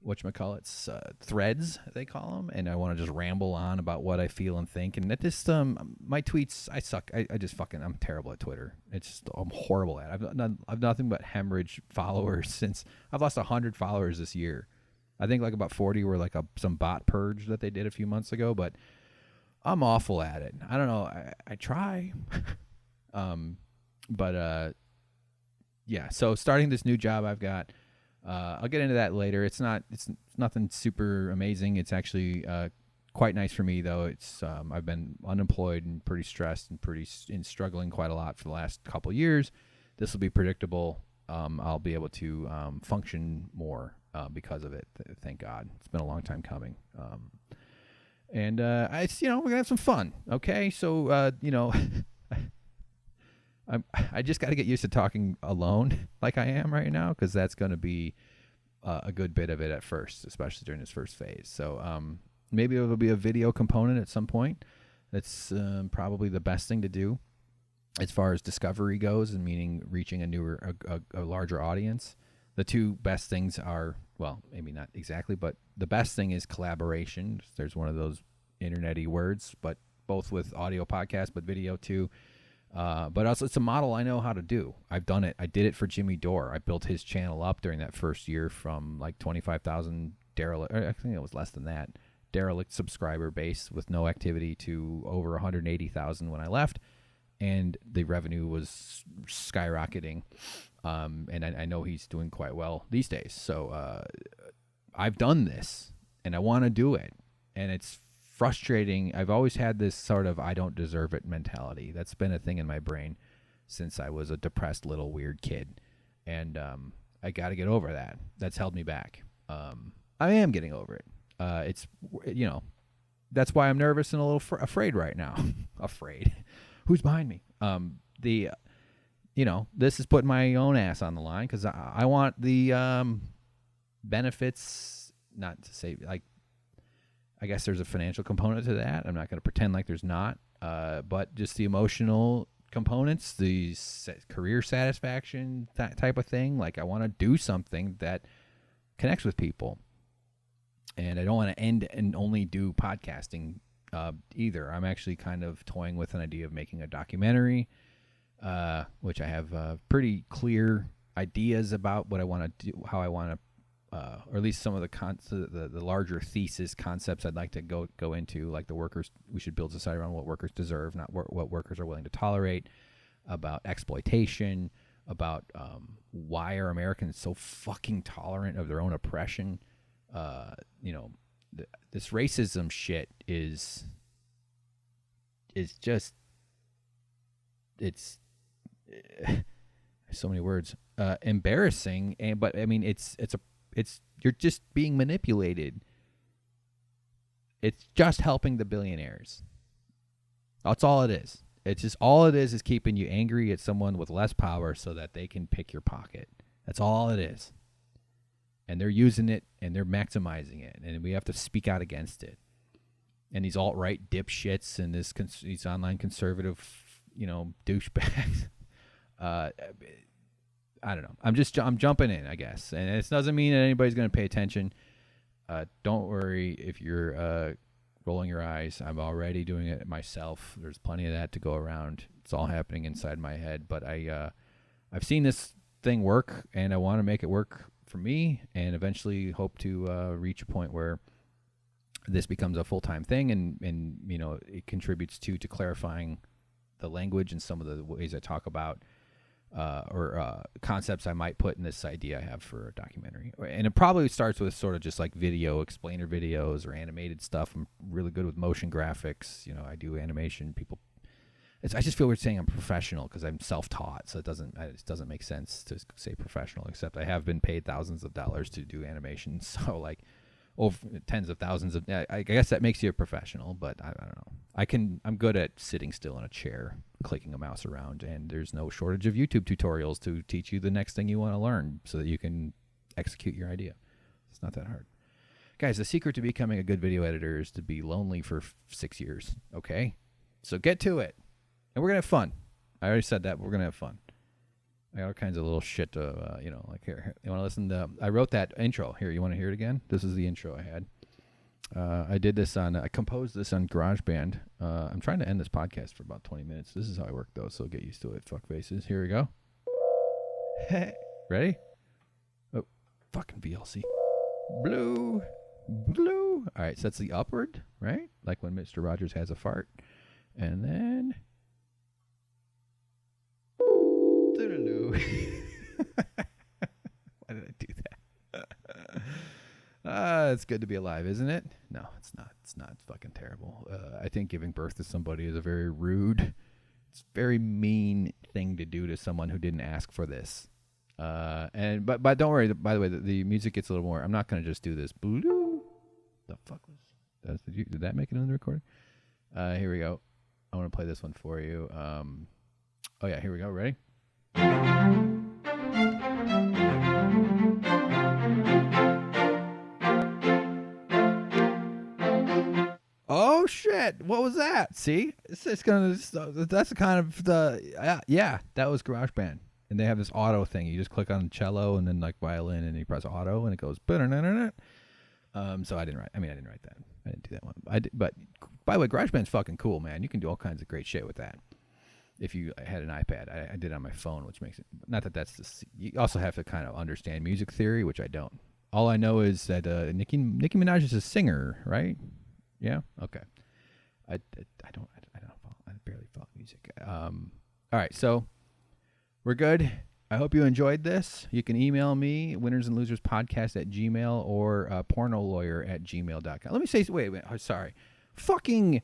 Whatchamacallits, threads, they call them, and I want to just ramble on about what I feel and think. And that just, my tweets, I suck. I'm terrible at Twitter. I'm horrible at it. I've nothing but hemorrhage followers since I've lost 100 followers this year. I think like about 40 were like some bot purge that they did a few months ago, but I'm awful at it. I don't know. I try. Yeah. So starting this new job I've got, I'll get into that later. It's nothing super amazing. It's actually quite nice for me though. It's I've been unemployed and pretty stressed and struggling quite a lot for the last couple years. This will be predictable. I'll be able to function more because of it. Thank God. It's been a long time coming. We're gonna have some fun. Okay, so I just got to get used to talking alone like I am right now, because that's going to be a good bit of it at first, especially during this first phase. So maybe it'll be a video component at some point. That's probably the best thing to do as far as discovery goes, and meaning reaching a larger audience. The two best things are, well, maybe not exactly, but the best thing is collaboration. There's one of those internet-y words, but both with audio podcasts, but video too. But also it's a model I know how to do. I've done it. I did it for Jimmy Dore. I built his channel up during that first year from like 25,000 derelict, I think it was less than that, derelict subscriber base with no activity to over 180,000 when I left. And the revenue was skyrocketing. And I know he's doing quite well these days. So I've done this and I want to do it. And it's frustrating. I've always had this sort of I don't deserve it mentality. That's been a thing in my brain since I was a depressed little weird kid. And I got to get over that. That's held me back. I am getting over it. It's, that's why I'm nervous and a little afraid right now. Afraid. Who's behind me? This is putting my own ass on the line because I want the benefits, not to say, like, I guess there's a financial component to that. I'm not going to pretend like there's not, but just the emotional components, the career satisfaction, that type of thing. Like, I want to do something that connects with people. And I don't want to end and only do podcasting either. I'm actually kind of toying with an idea of making a documentary, which I have pretty clear ideas about what I want to do, how I want to, or at least some of the larger thesis concepts I'd like to go into, like the workers. We should build society around what workers deserve, not what workers are willing to tolerate. About exploitation, about why are Americans so fucking tolerant of their own oppression. This racism shit is just, it's so many words, embarrassing. But I mean, it's you're just being manipulated. It's just helping the billionaires. That's all it is. It's just all it is keeping you angry at someone with less power so that they can pick your pocket. That's all it is. And they're using it and they're maximizing it, and we have to speak out against it. and these alt-right dipshits and these online conservative, douchebags. I don't know. I'm jumping in, I guess, and it doesn't mean that anybody's going to pay attention. Don't worry if you're rolling your eyes. I'm already doing it myself. There's plenty of that to go around. It's all happening inside my head, but I've seen this thing work, and I want to make it work for me, and eventually hope to reach a point where this becomes a full-time thing, and it contributes to clarifying the language and some of the ways I talk about or concepts I might put in this idea I have for a documentary. And it probably starts with sort of just like video explainer videos or animated stuff. I'm really good with motion graphics. I do animation. I just feel weird saying I'm professional because I'm self-taught, so it doesn't make sense to say professional, except I have been paid thousands of dollars to do animation. So like over tens of thousands of, I guess that makes you a professional, but I don't know. I'm good at sitting still in a chair, clicking a mouse around, and there's no shortage of YouTube tutorials to teach you the next thing you want to learn so that you can execute your idea. It's not that hard. Guys, the secret to becoming a good video editor is to be lonely for 6 years, okay? So get to it. And we're going to have fun. I already said that, but we're going to have fun. I got all kinds of little shit to, like here. You want to listen to, I wrote that intro. Here, you want to hear it again? This is the intro I had. I composed this on GarageBand. I'm trying to end this podcast for about 20 minutes. This is how I work, though, so get used to it, fuck faces. Here we go. Ready? Oh, fucking VLC. Blue. All right, so that's the upward, right? Like when Mr. Rogers has a fart. And then... Why did I do that? It's good to be alive, isn't it? No, it's not. It's not. It's fucking terrible. I think giving birth to somebody is a very rude, it's a very mean thing to do to someone who didn't ask for this. But don't worry. By the way, the music gets a little more. I'm not going to just do this. The fuck was that? Did that make it on the recording? Here we go. I want to play this one for you. Oh yeah, here we go. Ready? Oh shit! What was that? See, it's gonna. That's the kind of the yeah. That was GarageBand, and they have this auto thing. You just click on cello and then like violin, and you press auto, and it goes. So I didn't write. I didn't write that. I didn't do that one. But by the way, GarageBand's fucking cool, man. You can do all kinds of great shit with that. If you had an iPad, I did it on my phone, which makes it not that that's the. You also have to kind of understand music theory, which I don't. All I know is that Nicki Minaj is a singer, right? Yeah. Okay. I barely follow music. All right, so we're good. I hope you enjoyed this. You can email me, winnersandloserspodcast@gmail.com or pornolawyer@gmail.com. Let me say, wait, oh, sorry. Fucking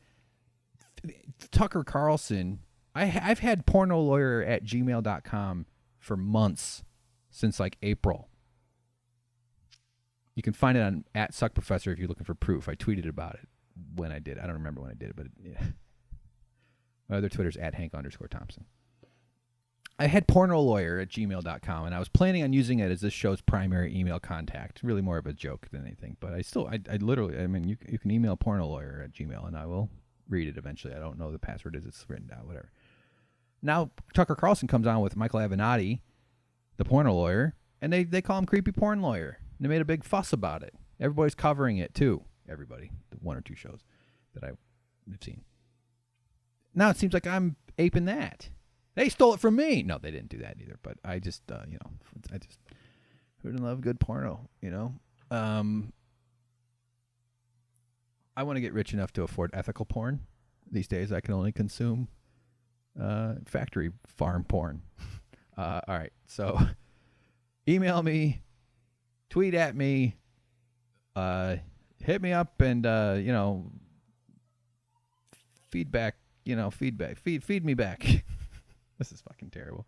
Tucker Carlson. I've had pornolawyer@gmail.com for months, since like April. You can find it on @suckprofessor if you're looking for proof. I tweeted about it when I did. I don't remember when I did it, but yeah. My other Twitter's @Hank_Thompson. I had pornolawyer@gmail.com, and I was planning on using it as this show's primary email contact. Really more of a joke than anything, but I literally, you can email pornolawyer@gmail, and I will read it eventually. I don't know the password is. It's written down, whatever. Now, Tucker Carlson comes on with Michael Avenatti, the porno lawyer, and they call him Creepy Porn Lawyer. And they made a big fuss about it. Everybody's covering it, too. Everybody. The one or two shows that I've seen. Now it seems like I'm aping that. They stole it from me. No, they didn't do that either. But I just, who doesn't love good porno, I want to get rich enough to afford ethical porn. These days I can only consume factory farm porn. All right, so email me, tweet at me, hit me up, and feedback. Feed me back. This is fucking terrible.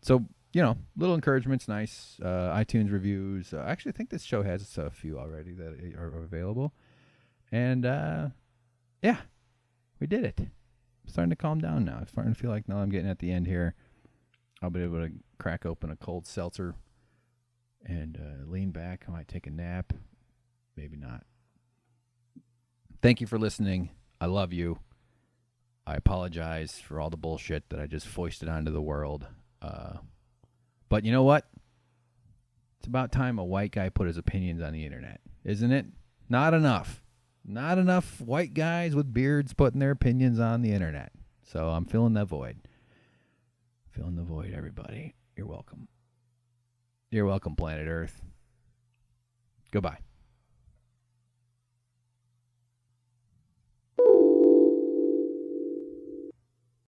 So little encouragement's nice. iTunes reviews. Actually, I think this show has a few already that are available. And yeah, we did it. I'm starting to calm down now. I'm starting to feel like now I'm getting at the end here. I'll be able to crack open a cold seltzer and lean back. I might take a nap. Maybe not. Thank you for listening. I love you. I apologize for all the bullshit that I just foisted onto the world. But you know what? It's about time a white guy put his opinions on the internet, isn't it? Not enough. Not enough white guys with beards putting their opinions on the internet. So I'm filling that void. Filling the void, everybody. You're welcome. You're welcome, planet Earth. Goodbye.